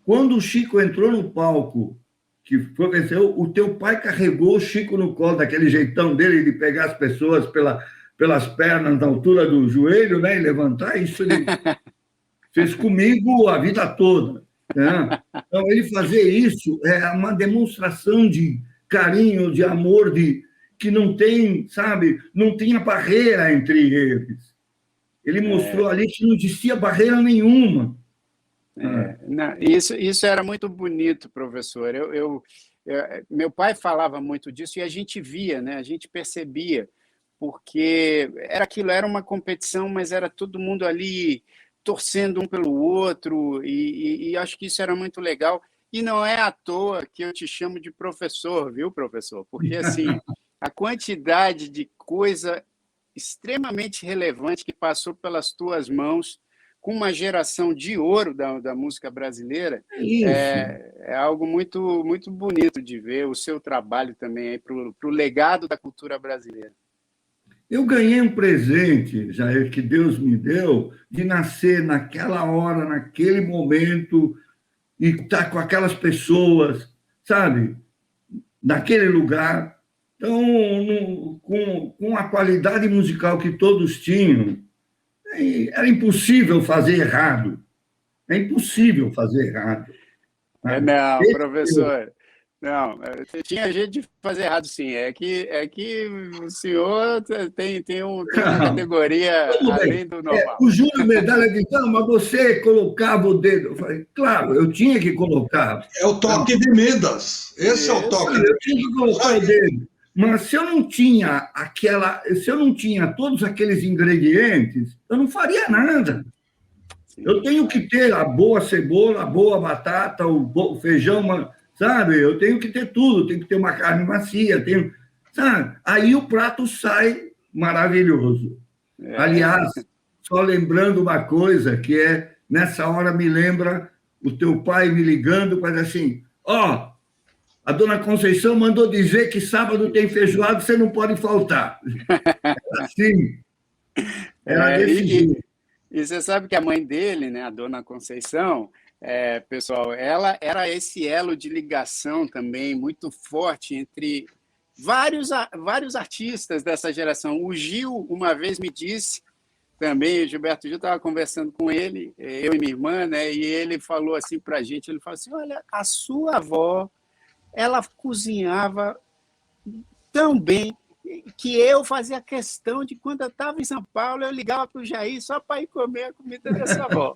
quando o Chico entrou no palco, que foi vencer, o teu pai carregou o Chico no colo, daquele jeitão dele de pegar as pessoas pelas pernas na altura do joelho, né, e levantar, isso ele fez comigo a vida toda. Né? Então, ele fazer isso é uma demonstração de carinho, de amor, que não tem, sabe, não tinha barreira entre eles. Ele mostrou ali que não existia barreira nenhuma. Não, isso era muito bonito, professor. Meu pai falava muito disso e a gente via, né? A gente percebia, porque era uma competição, mas era todo mundo ali torcendo um pelo outro, e acho que isso era muito legal. E não é à toa que eu te chamo de professor, viu, professor? Porque, assim, a quantidade de coisa extremamente relevante que passou pelas tuas mãos, com uma geração de ouro da música brasileira, é algo muito, muito bonito de ver o seu trabalho também para o legado da cultura brasileira. Eu ganhei um presente, Jair, que Deus me deu, de nascer naquela hora, naquele momento, e estar com aquelas pessoas, sabe? Naquele lugar. Então, com a qualidade musical que todos tinham, era impossível fazer errado. É impossível fazer errado. Não, professor. Não, tinha jeito de fazer errado, sim. É que o senhor tem uma categoria além do normal. O Júlio Medalha disse, não, mas você colocava o dedo. Eu falei, claro, eu tinha que colocar. É o toque de Midas. Esse é o toque. Eu tinha que colocar o dedo. Mas se eu não tinha todos aqueles ingredientes, eu não faria nada. Eu tenho que ter a boa cebola, a boa batata, o feijão, sabe? Eu tenho que ter tudo, tenho que ter uma carne macia, sabe? Aí o prato sai maravilhoso. Aliás, só lembrando uma coisa, que nessa hora me lembra o teu pai me ligando para dizer assim, a dona Conceição mandou dizer que sábado tem feijoada, você não pode faltar. Assim, era desse jeito. E você sabe que a mãe dele, né, a dona Conceição, pessoal, ela era esse elo de ligação também muito forte entre vários artistas dessa geração. O Gil, uma vez, me disse, também, o Gilberto Gil, estava conversando com ele, eu e minha irmã, né, e ele falou assim para a gente, ele falou assim, olha, a sua avó, ela cozinhava tão bem que eu fazia questão de, quando eu estava em São Paulo, eu ligava para o Jair só para ir comer a comida dessa avó.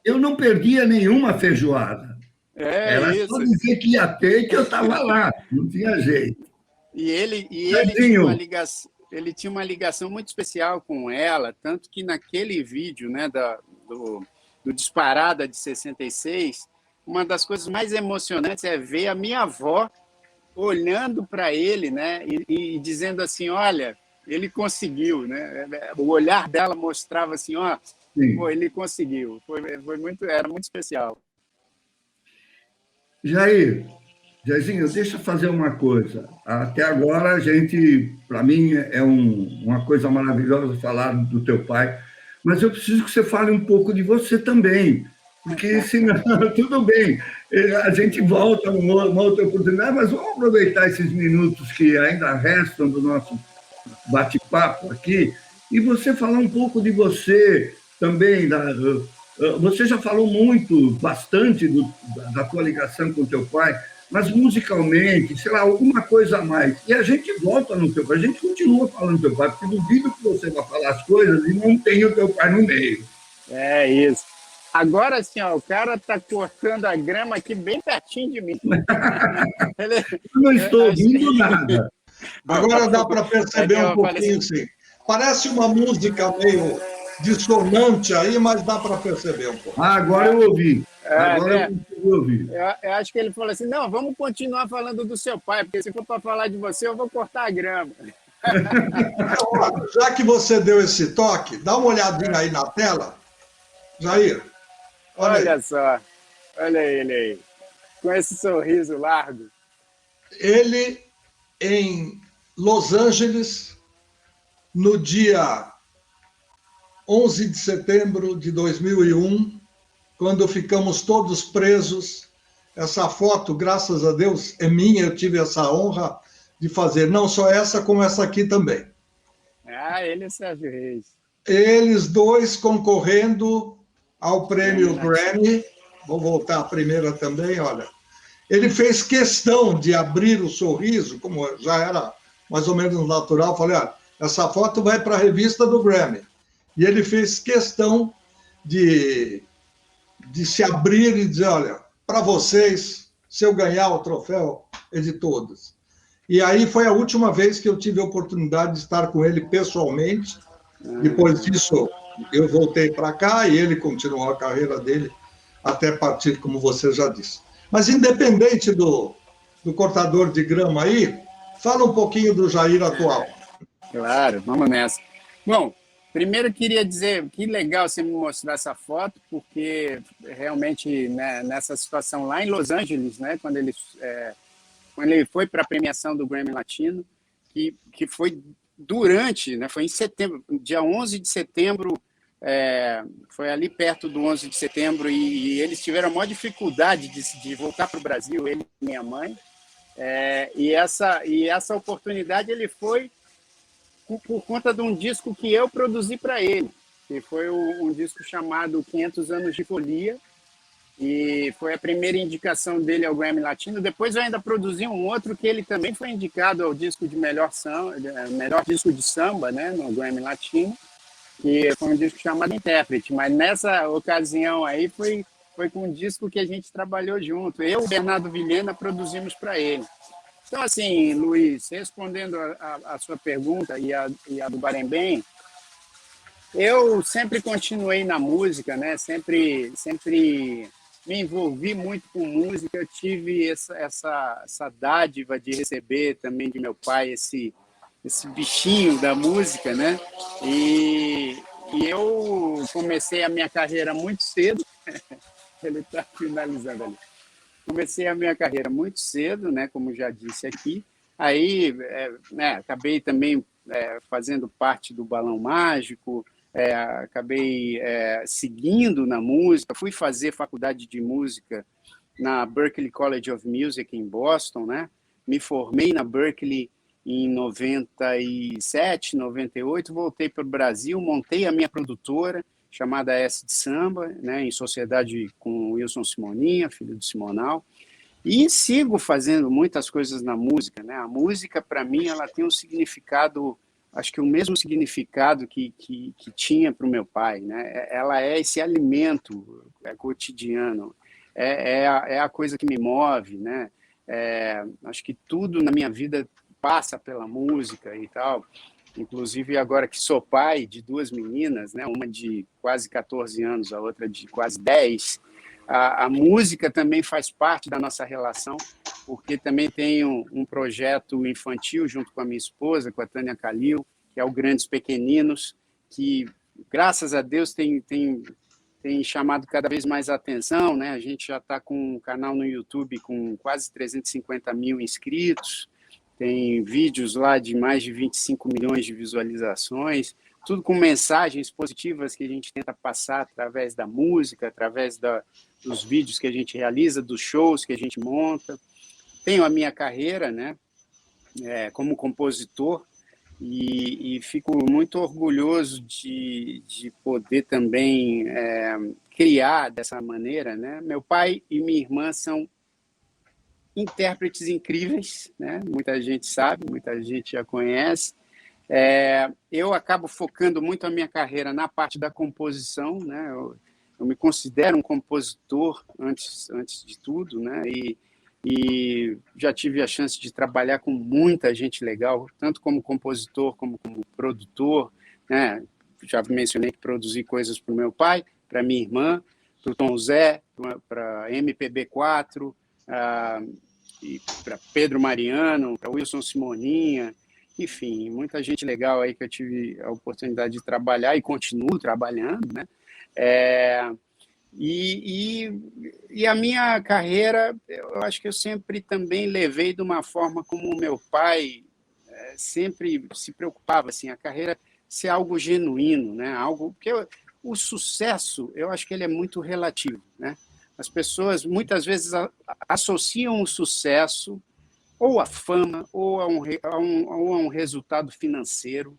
Eu não perdia nenhuma feijoada. Era isso. só dizer que ia ter, que eu estava lá, não tinha jeito. E ele tinha uma ligação muito especial com ela, tanto que naquele vídeo, né, do Disparada de 66, uma das coisas mais emocionantes é ver a minha avó olhando para ele, né, e dizendo assim, olha, ele conseguiu, né? O olhar dela mostrava assim, pô, ele conseguiu. Era muito especial. Jairzinho, deixa eu fazer uma coisa. Até agora, para mim, é uma coisa maravilhosa falar do teu pai, mas eu preciso que você fale um pouco de você também, porque senão, tudo bem, a gente volta uma outra oportunidade, mas vamos aproveitar esses minutos que ainda restam do nosso bate-papo aqui, e você falar um pouco de você também. Você já falou bastante da tua ligação com o teu pai, mas musicalmente, sei lá, alguma coisa a mais. E a gente volta no teu pai, a gente continua falando do teu pai, porque duvido que você vai falar as coisas e não tem o teu pai no meio. É isso. Agora, assim, o cara está cortando a grama aqui bem pertinho de mim. Eu não estou ouvindo nada. Agora dá para perceber um pouquinho, sim. Parece uma música meio dissonante aí, mas dá para perceber um pouco. Agora eu ouvi. Agora eu ouvi. Eu acho que ele falou assim, não, vamos continuar falando do seu pai, porque se for para falar de você, eu vou cortar a grama. Já que você deu esse toque, dá uma olhadinha aí na tela. Jair. Olha só, olha ele aí, com esse sorriso largo. Ele, em Los Angeles, no dia 11 de setembro de 2001, quando ficamos todos presos. Essa foto, graças a Deus, é minha, eu tive essa honra de fazer, não só essa, como essa aqui também. Ele é Sérgio Reis. Eles dois concorrendo ao prêmio Grammy. Vou voltar à primeira também, olha. Ele fez questão de abrir o sorriso, como já era mais ou menos natural. Falei, olha, essa foto vai para a revista do Grammy. E ele fez questão de se abrir e dizer, olha, para vocês, se eu ganhar o troféu, é de todos. E aí foi a última vez que eu tive a oportunidade de estar com ele pessoalmente. Depois disso, eu voltei para cá e ele continuou a carreira dele até partir, como você já disse. Mas independente do cortador de grama aí, fala um pouquinho do Jair atual. Claro, vamos nessa. Bom, primeiro queria dizer que legal você me mostrar essa foto, porque realmente, né, nessa situação lá em Los Angeles, né, quando ele foi para a premiação do Grammy Latino, que foi durante, né, foi em setembro, dia 11 de setembro, foi ali perto do 11 de setembro, e eles tiveram a maior dificuldade de voltar para o Brasil, ele e minha mãe, e essa oportunidade ele foi por conta de um disco que eu produzi para ele, que foi um disco chamado 500 Anos de Folia, e foi a primeira indicação dele ao Grammy Latino. Depois eu ainda produzi um outro que ele também foi indicado ao disco de melhor disco de samba, né, no Grammy Latino, que foi um disco chamado Intérprete, mas nessa ocasião aí foi com um disco que a gente trabalhou junto. Eu e o Bernardo Vilhena produzimos para ele. Então, assim, Luiz, respondendo a sua pergunta e a do Barembem, eu sempre continuei na música, né? Sempre me envolvi muito com música. Eu tive essa dádiva de receber também de meu pai esse bichinho da música, né? E eu comecei a minha carreira muito cedo. Ele está finalizando ali. Comecei a minha carreira muito cedo, né? Como já disse aqui. Aí, acabei também fazendo parte do Balão Mágico. Acabei seguindo na música, fui fazer faculdade de música na Berklee College of Music em Boston, né? Me formei na Berklee em 97, 98, voltei para o Brasil, montei a minha produtora chamada S de Samba, né? Em sociedade com Wilson Simoninha, filho do Simonal, e sigo fazendo muitas coisas na música, né? A música, para mim, ela tem um significado, acho que o mesmo significado que tinha para o meu pai, né? Ela é esse alimento cotidiano, é a coisa que me move, né? Acho que tudo na minha vida passa pela música e tal. Inclusive, agora que sou pai de duas meninas, né? Uma de quase 14 anos, a outra de quase 10, a música também faz parte da nossa relação, porque também tenho um projeto infantil junto com a minha esposa, com a Tânia Calil, que é o Grandes Pequeninos, que, graças a Deus, tem chamado cada vez mais atenção, né? A gente já está com um canal no YouTube com quase 350 mil inscritos, tem vídeos lá de mais de 25 milhões de visualizações, tudo com mensagens positivas que a gente tenta passar através da música, através dos vídeos que a gente realiza, dos shows que a gente monta. Tenho a minha carreira, né, como compositor, e fico muito orgulhoso de poder também criar dessa maneira, né? Meu pai e minha irmã são intérpretes incríveis, né? Muita gente sabe, muita gente já conhece. Eu acabo focando muito a minha carreira na parte da composição, né? Eu me considero um compositor antes de tudo, né? E já tive a chance de trabalhar com muita gente legal, tanto como compositor como produtor, né? Já mencionei que produzi coisas para o meu pai, para minha irmã, para o Tom Zé, para MPB4, e para Pedro Mariano, para Wilson Simoninha, enfim, muita gente legal aí que eu tive a oportunidade de trabalhar e continuo trabalhando, né? E a minha carreira, eu acho que eu sempre também levei de uma forma como o meu pai sempre se preocupava, assim, a carreira ser algo genuíno, né? Algo porque o sucesso, eu acho que ele é muito relativo, né? As pessoas muitas vezes associam o sucesso ou à fama ou a um resultado financeiro,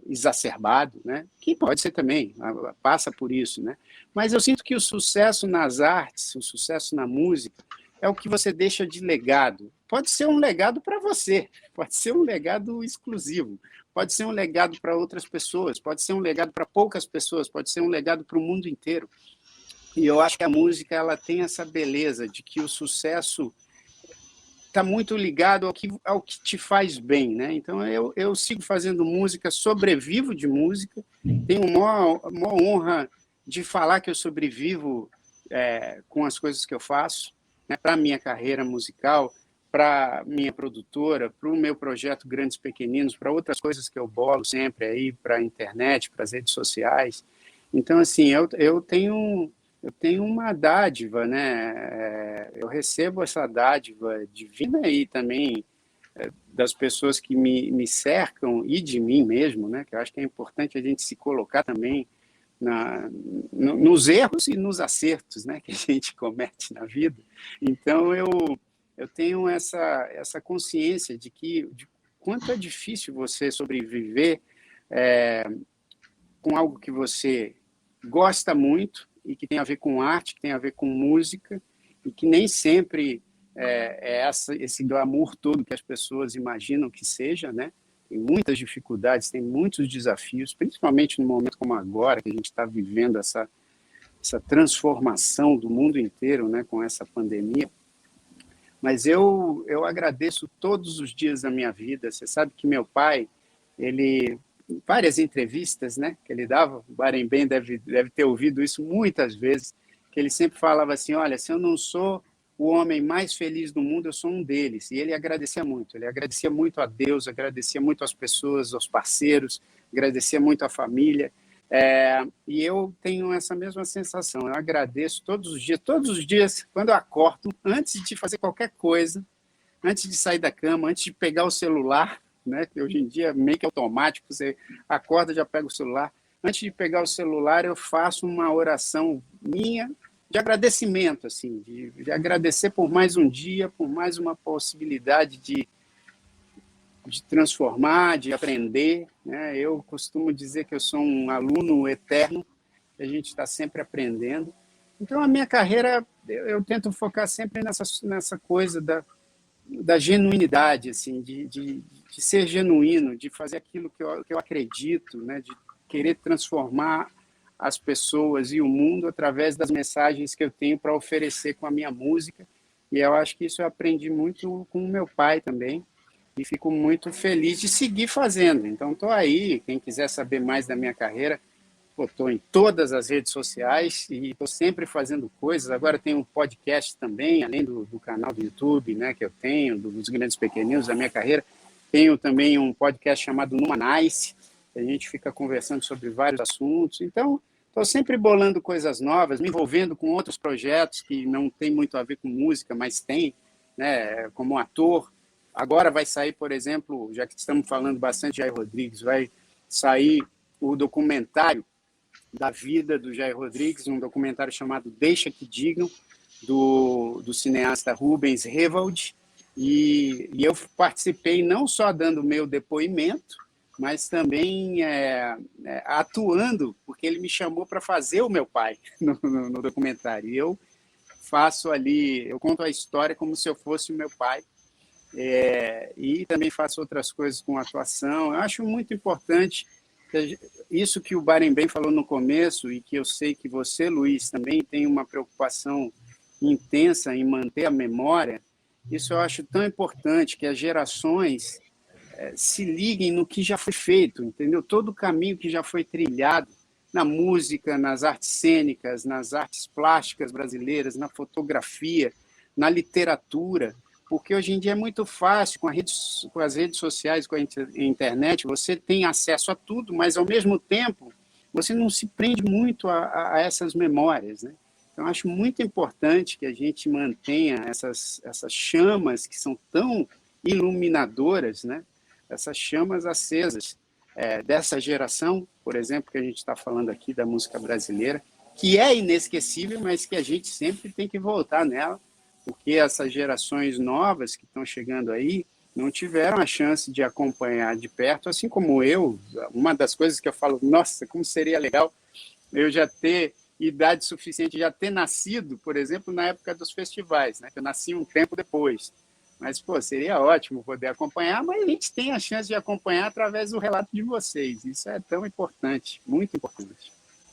exacerbado, né? Que pode ser também, passa por isso, né? Mas eu sinto que o sucesso nas artes, o sucesso na música, é o que você deixa de legado. Pode ser um legado para você, pode ser um legado exclusivo, pode ser um legado para outras pessoas, pode ser um legado para poucas pessoas, pode ser um legado para o mundo inteiro. E eu acho que a música ela tem essa beleza de que o sucesso está muito ligado ao que te faz bem, né? Então, eu sigo fazendo música, sobrevivo de música, tenho uma honra de falar que eu sobrevivo com as coisas que eu faço, né? Para a minha carreira musical, para minha produtora, para o meu projeto Grandes Pequeninos, para outras coisas que eu bolo sempre aí, para a internet, para as redes sociais. Então, assim, eu tenho uma dádiva, né? Eu recebo essa dádiva divina aí também das pessoas que me cercam e de mim mesmo, né? Que eu acho que é importante a gente se colocar também nos erros e nos acertos, né? Que a gente comete na vida. Então eu tenho essa consciência de quanto é difícil você sobreviver com algo que você gosta muito e que tem a ver com arte, que tem a ver com música, e que nem sempre esse glamour todo que as pessoas imaginam que seja, né? Tem muitas dificuldades, tem muitos desafios, principalmente no momento como agora, que a gente está vivendo essa transformação do mundo inteiro, né, com essa pandemia. Mas eu agradeço todos os dias da minha vida. Você sabe que meu pai, várias entrevistas, né, que ele dava, o Barenbem deve ter ouvido isso muitas vezes, que ele sempre falava assim, olha, se eu não sou o homem mais feliz do mundo, eu sou um deles. E ele agradecia muito a Deus, agradecia muito às pessoas, aos parceiros, agradecia muito à família. E eu tenho essa mesma sensação, eu agradeço todos os dias, quando eu acordo, antes de fazer qualquer coisa, antes de sair da cama, antes de pegar o celular, né, que hoje em dia é meio que automático, você acorda, já pega o celular. Antes de pegar o celular, eu faço uma oração minha de agradecimento, assim, de agradecer por mais um dia, por mais uma possibilidade de transformar, de aprender, né? Eu costumo dizer que eu sou um aluno eterno, a gente está sempre aprendendo. Então, a minha carreira, eu tento focar sempre nessa coisa da genuinidade, assim, de ser genuíno, de fazer aquilo que eu acredito, né? De querer transformar as pessoas e o mundo através das mensagens que eu tenho para oferecer com a minha música. E eu acho que isso eu aprendi muito com o meu pai também, e fico muito feliz de seguir fazendo. Então, estou aí, quem quiser saber mais da minha carreira, estou em todas as redes sociais e estou sempre fazendo coisas. Agora tem um podcast também, além do canal do YouTube, né, que eu tenho, dos Grandes Pequeninos, da minha carreira. Tenho também um podcast chamado Numa Nice, a gente fica conversando sobre vários assuntos. Então, estou sempre bolando coisas novas, me envolvendo com outros projetos que não tem muito a ver com música, mas tem, né, como ator. Agora vai sair, por exemplo, já que estamos falando bastante de Jair Rodrigues, vai sair o documentário da vida do Jair Rodrigues, um documentário chamado Deixa que Digam, do cineasta Rubens Revald, e eu participei não só dando meu depoimento, mas também atuando, porque ele me chamou para fazer o meu pai no documentário. E eu faço ali, eu conto a história como se eu fosse o meu pai, e também faço outras coisas com atuação. Eu acho muito importante isso que o Barenbem falou no começo, e que eu sei que você, Luiz, também tem uma preocupação intensa em manter a memória. Isso eu acho tão importante, que as gerações se liguem no que já foi feito, entendeu? Todo o caminho que já foi trilhado na música, nas artes cênicas, nas artes plásticas brasileiras, na fotografia, na literatura, porque hoje em dia é muito fácil, com as redes sociais, com a internet, você tem acesso a tudo, mas, ao mesmo tempo, você não se prende muito a essas memórias, né? Então, acho muito importante que a gente mantenha essas chamas que são tão iluminadoras, né? Essas chamas acesas dessa geração, por exemplo, que a gente está falando aqui da música brasileira, que é inesquecível, mas que a gente sempre tem que voltar nela, porque essas gerações novas que estão chegando aí, não tiveram a chance de acompanhar de perto, assim como eu. Uma das coisas que eu falo, nossa, como seria legal eu já ter idade suficiente, já ter nascido, por exemplo, na época dos festivais, né? Eu nasci um tempo depois. Mas, pô, seria ótimo poder acompanhar, mas a gente tem a chance de acompanhar através do relato de vocês. Isso é tão importante, muito importante.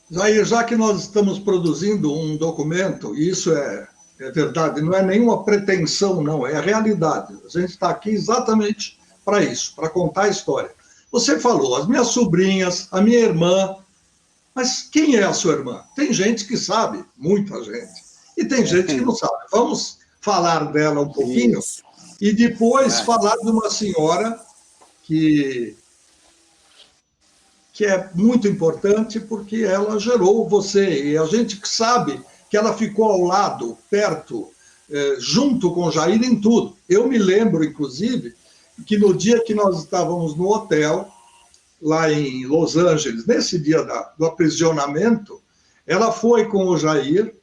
Jair, já que nós estamos produzindo um documento, e isso é verdade, não é nenhuma pretensão, não, é a realidade. A gente está aqui exatamente para isso, para contar a história. Você falou, as minhas sobrinhas, a minha irmã, mas quem é a sua irmã? Tem gente que sabe, muita gente, e tem gente que não sabe. Vamos falar dela um pouquinho Isso. e depois falar de uma senhora que é muito importante porque ela gerou você, e a gente que sabe que ela ficou ao lado, perto, junto com o Jair em tudo. Eu me lembro, inclusive, que no dia que nós estávamos no hotel, lá em Los Angeles, nesse dia do aprisionamento, ela foi com o Jair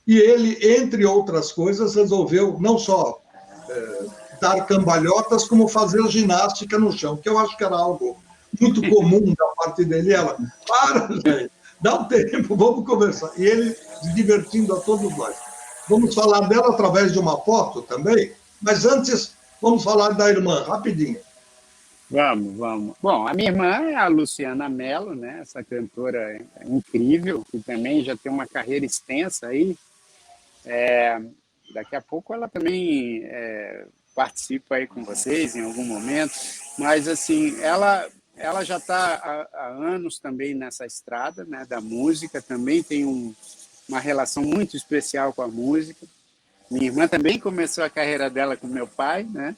e ele, entre outras coisas, resolveu não só dar cambalhotas, como fazer ginástica no chão, que eu acho que era algo muito comum da parte dele. Ela, para, Jair, dá um tempo, vamos conversar. E ele se divertindo a todos nós. Vamos falar dela através de uma foto também, mas antes vamos falar da irmã, rapidinho. Vamos. Bom, a minha irmã é a Luciana Mello, né? Essa cantora incrível, que também já tem uma carreira extensa aí. Daqui a pouco ela também participa aí com vocês em algum momento. Mas, assim, ela já está há anos também nessa estrada, né, da música, também tem uma relação muito especial com a música. Minha irmã também começou a carreira dela com meu pai, né?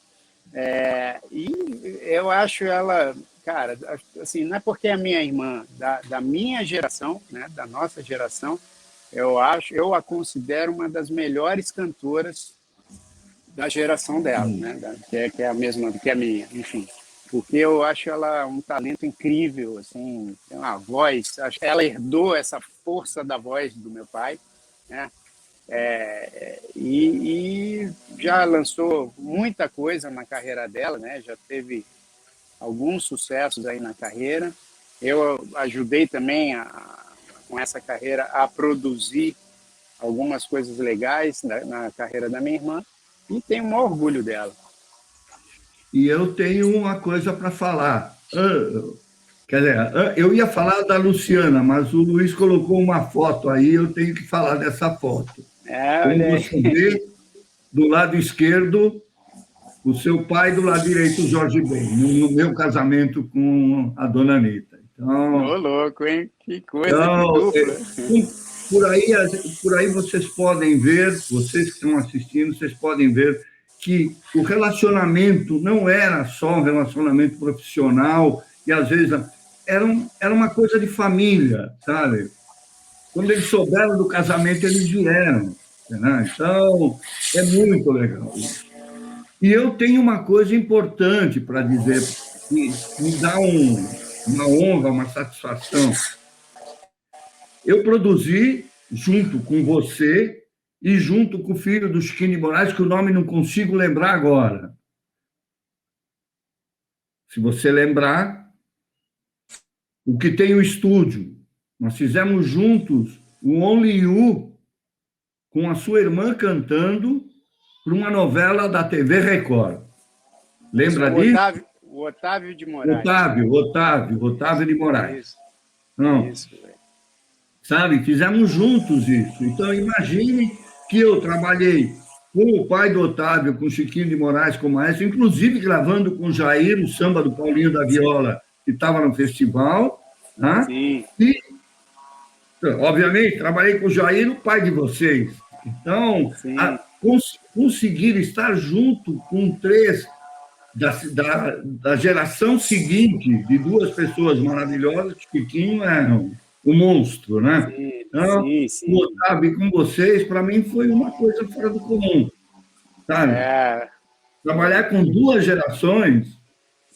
E eu acho ela, cara, assim, não é porque é a minha irmã, da minha geração, né, da nossa geração, eu a considero uma das melhores cantoras da geração dela, né, que é a mesma que a minha, enfim, porque eu acho ela um talento incrível, assim, tem uma voz, ela herdou essa força da voz do meu pai, né? E já lançou muita coisa na carreira dela, né? Já teve alguns sucessos aí na carreira. Eu ajudei também com essa carreira a produzir algumas coisas legais na carreira da minha irmã e tenho um orgulho dela. E eu tenho uma coisa para falar. Quer dizer, eu ia falar da Luciana, mas o Luiz colocou uma foto aí, eu tenho que falar dessa foto. Como você vê, do lado esquerdo, o seu pai, do lado direito, o Jorge Ben, no meu casamento com a dona Anitta. Então, ô, louco, hein? Que coisa, que dupla. Por aí vocês podem ver, vocês que estão assistindo, vocês podem ver que o relacionamento não era só um relacionamento profissional, e às vezes era uma coisa de família, sabe? Quando eles souberam do casamento, eles vieram. Né? Então, é muito legal isso. E eu tenho uma coisa importante para dizer, que me dá uma honra, uma satisfação. Eu produzi, junto com você e junto com o filho do Chiquinho de Moraes, que o nome não consigo lembrar agora. Se você lembrar, o que tem o estúdio. Nós fizemos juntos o Only You, com a sua irmã cantando para uma novela da TV Record. Lembra disso? O Otávio de Moraes. Otávio de Moraes. Isso. Não. Isso. Sabe, fizemos juntos isso. Então, imagine que eu trabalhei com o pai do Otávio, com o Chiquinho de Moraes, como maestro, inclusive gravando com o Jair, o samba do Paulinho da Viola, que estava no festival. Né? Sim. E, obviamente, trabalhei com o Jair, o pai de vocês. Então, conseguir estar junto com três da geração seguinte, de duas pessoas maravilhosas, Chiquinho é um monstro, né? Então, o Otávio com vocês, para mim, foi uma coisa fora do comum, sabe? Trabalhar com duas gerações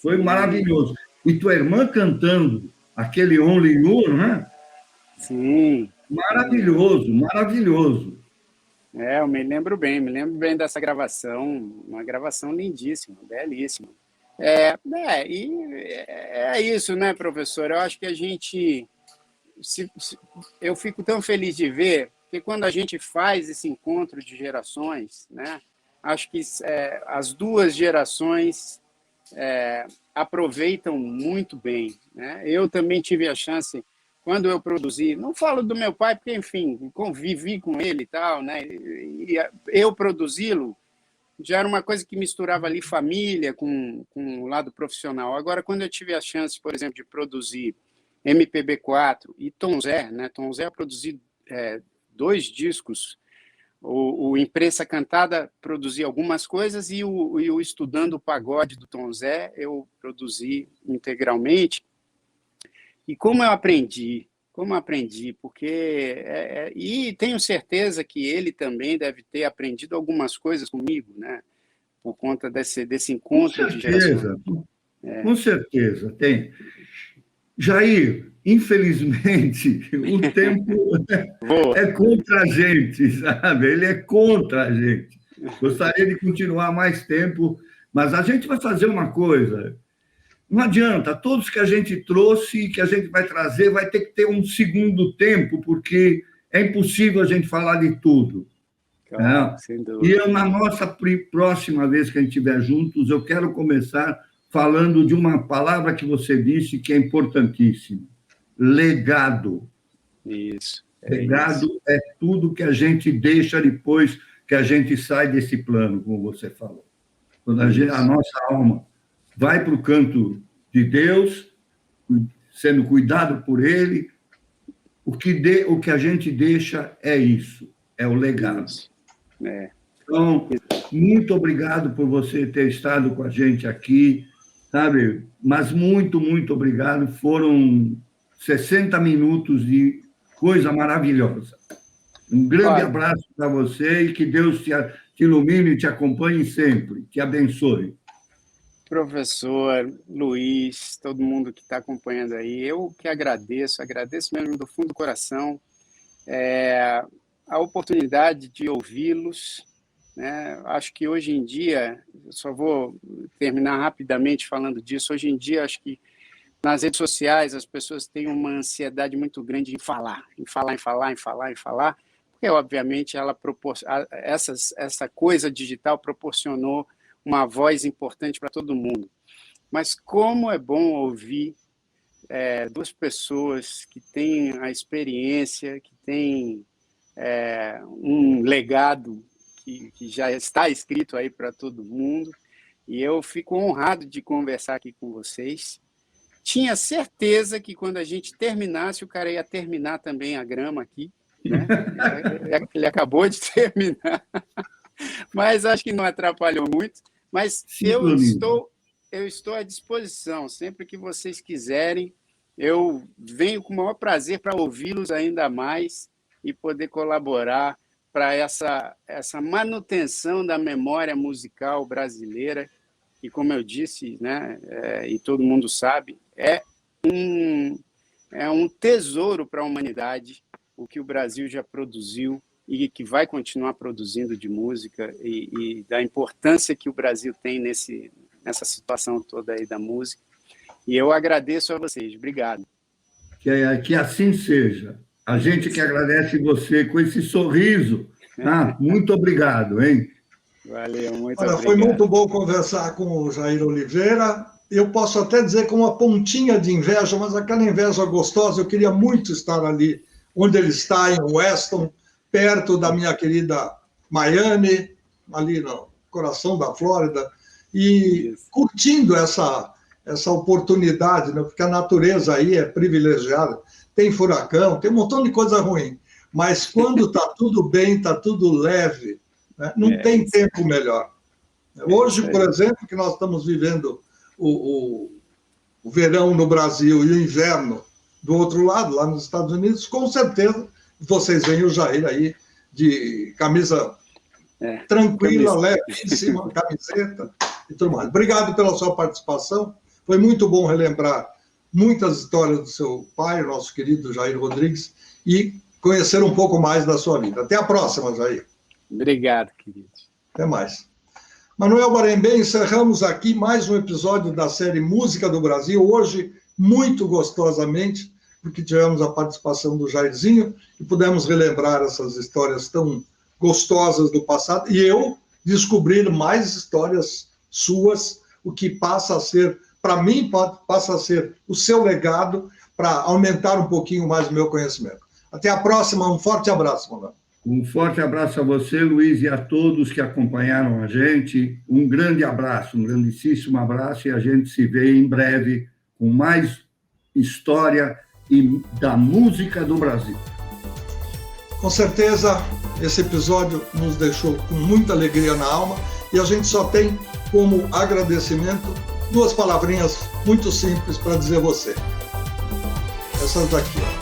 foi maravilhoso. E tua irmã cantando aquele Only You, né? Sim. Maravilhoso. Eu me lembro bem dessa gravação, uma gravação lindíssima, belíssima. É isso, né, professor? Eu acho que a gente... eu fico tão feliz de ver que quando a gente faz esse encontro de gerações, né, acho que as duas gerações aproveitam muito bem, né? Eu também tive a chance, quando eu produzi, não falo do meu pai, porque, enfim, convivi com ele e tal, né? E eu produzi-lo já era uma coisa que misturava ali família com o lado profissional. Agora, quando eu tive a chance, por exemplo, de produzir MPB4 e Tom Zé, né? Tom Zé produziu 2 discos. O Imprensa Cantada produzia algumas coisas e o Estudando o Pagode do Tom Zé eu produzi integralmente. E como eu aprendi, porque... e tenho certeza que ele também deve ter aprendido algumas coisas comigo, né? Por conta desse encontro de gerações. Com certeza, tem. Jair, infelizmente, o tempo é contra a gente, sabe? Ele é contra a gente. Gostaria de continuar mais tempo, mas a gente vai fazer uma coisa. Não adianta, todos que a gente trouxe, que a gente vai trazer, vai ter que ter um segundo tempo, porque é impossível a gente falar de tudo. Claro, sem dúvida. E na nossa próxima vez que a gente estiver juntos, eu quero começar falando de uma palavra que você disse que é importantíssima: legado. Isso. Legado é tudo que a gente deixa depois que a gente sai desse plano, como você falou. Quando a nossa alma vai para o canto de Deus, sendo cuidado por Ele, o que a gente deixa é isso, é o legado. Então, muito obrigado por você ter estado com a gente aqui, sabe? Mas muito, muito obrigado. Foram 60 minutos de coisa maravilhosa. Um grande abraço para você e que Deus te ilumine e te acompanhe sempre, te abençoe. Professor, Luiz, todo mundo que está acompanhando aí, eu que agradeço mesmo do fundo do coração a oportunidade de ouvi-los, né? Acho que hoje em dia, só vou terminar rapidamente falando disso, hoje em dia acho que nas redes sociais as pessoas têm uma ansiedade muito grande em falar, porque obviamente essa coisa digital proporcionou uma voz importante para todo mundo. Mas como é bom ouvir 2 pessoas que têm a experiência, que têm um legado que já está escrito aí para todo mundo, e eu fico honrado de conversar aqui com vocês. Tinha certeza que quando a gente terminasse, o cara ia terminar também a grama aqui, né? Ele acabou de terminar, mas acho que não atrapalhou muito. Mas eu estou à disposição, sempre que vocês quiserem, eu venho com o maior prazer para ouvi-los ainda mais e poder colaborar para essa manutenção da memória musical brasileira, que, como eu disse, né, e todo mundo sabe, é um tesouro para a humanidade, o que o Brasil já produziu e que vai continuar produzindo de música e da importância que o Brasil tem nessa situação toda aí da música. E eu agradeço a vocês. Obrigado. Que assim seja. A gente que agradece você com esse sorriso. Muito obrigado, hein? Valeu, muito obrigado. Foi muito bom conversar com o Jair Oliveira. Eu posso até dizer com uma pontinha de inveja, mas aquela inveja gostosa, eu queria muito estar ali onde ele está, em Weston, perto da minha querida Miami, ali no coração da Flórida, e curtindo essa oportunidade, né? Porque a natureza aí é privilegiada. Tem furacão, tem um montão de coisa ruim, mas quando está tudo bem, está tudo leve, né? Não tem tempo melhor. Hoje, por exemplo, que nós estamos vivendo o verão no Brasil e o inverno do outro lado, lá nos Estados Unidos, com certeza vocês veem o Jair aí de camisa tranquila, levíssima, camiseta e tudo mais. Obrigado pela sua participação. Foi muito bom relembrar muitas histórias do seu pai, o nosso querido Jair Rodrigues, e conhecer um pouco mais da sua vida. Até a próxima, Jair. Obrigado, querido. Até mais. Manuel Barembê, encerramos aqui mais um episódio da série Música do Brasil, hoje muito gostosamente, porque tivemos a participação do Jairzinho e pudemos relembrar essas histórias tão gostosas do passado, e eu descobrir mais histórias suas, o que passa a ser, para mim, passa a ser o seu legado para aumentar um pouquinho mais o meu conhecimento. Até a próxima, um forte abraço, Manuel. Um forte abraço a você, Luiz, e a todos que acompanharam a gente. Um grande abraço, um grandíssimo abraço, e a gente se vê em breve com mais história da música do Brasil. Com certeza, esse episódio nos deixou com muita alegria na alma, e a gente só tem como agradecimento 2 palavrinhas muito simples para dizer a você. Essas daqui, ó.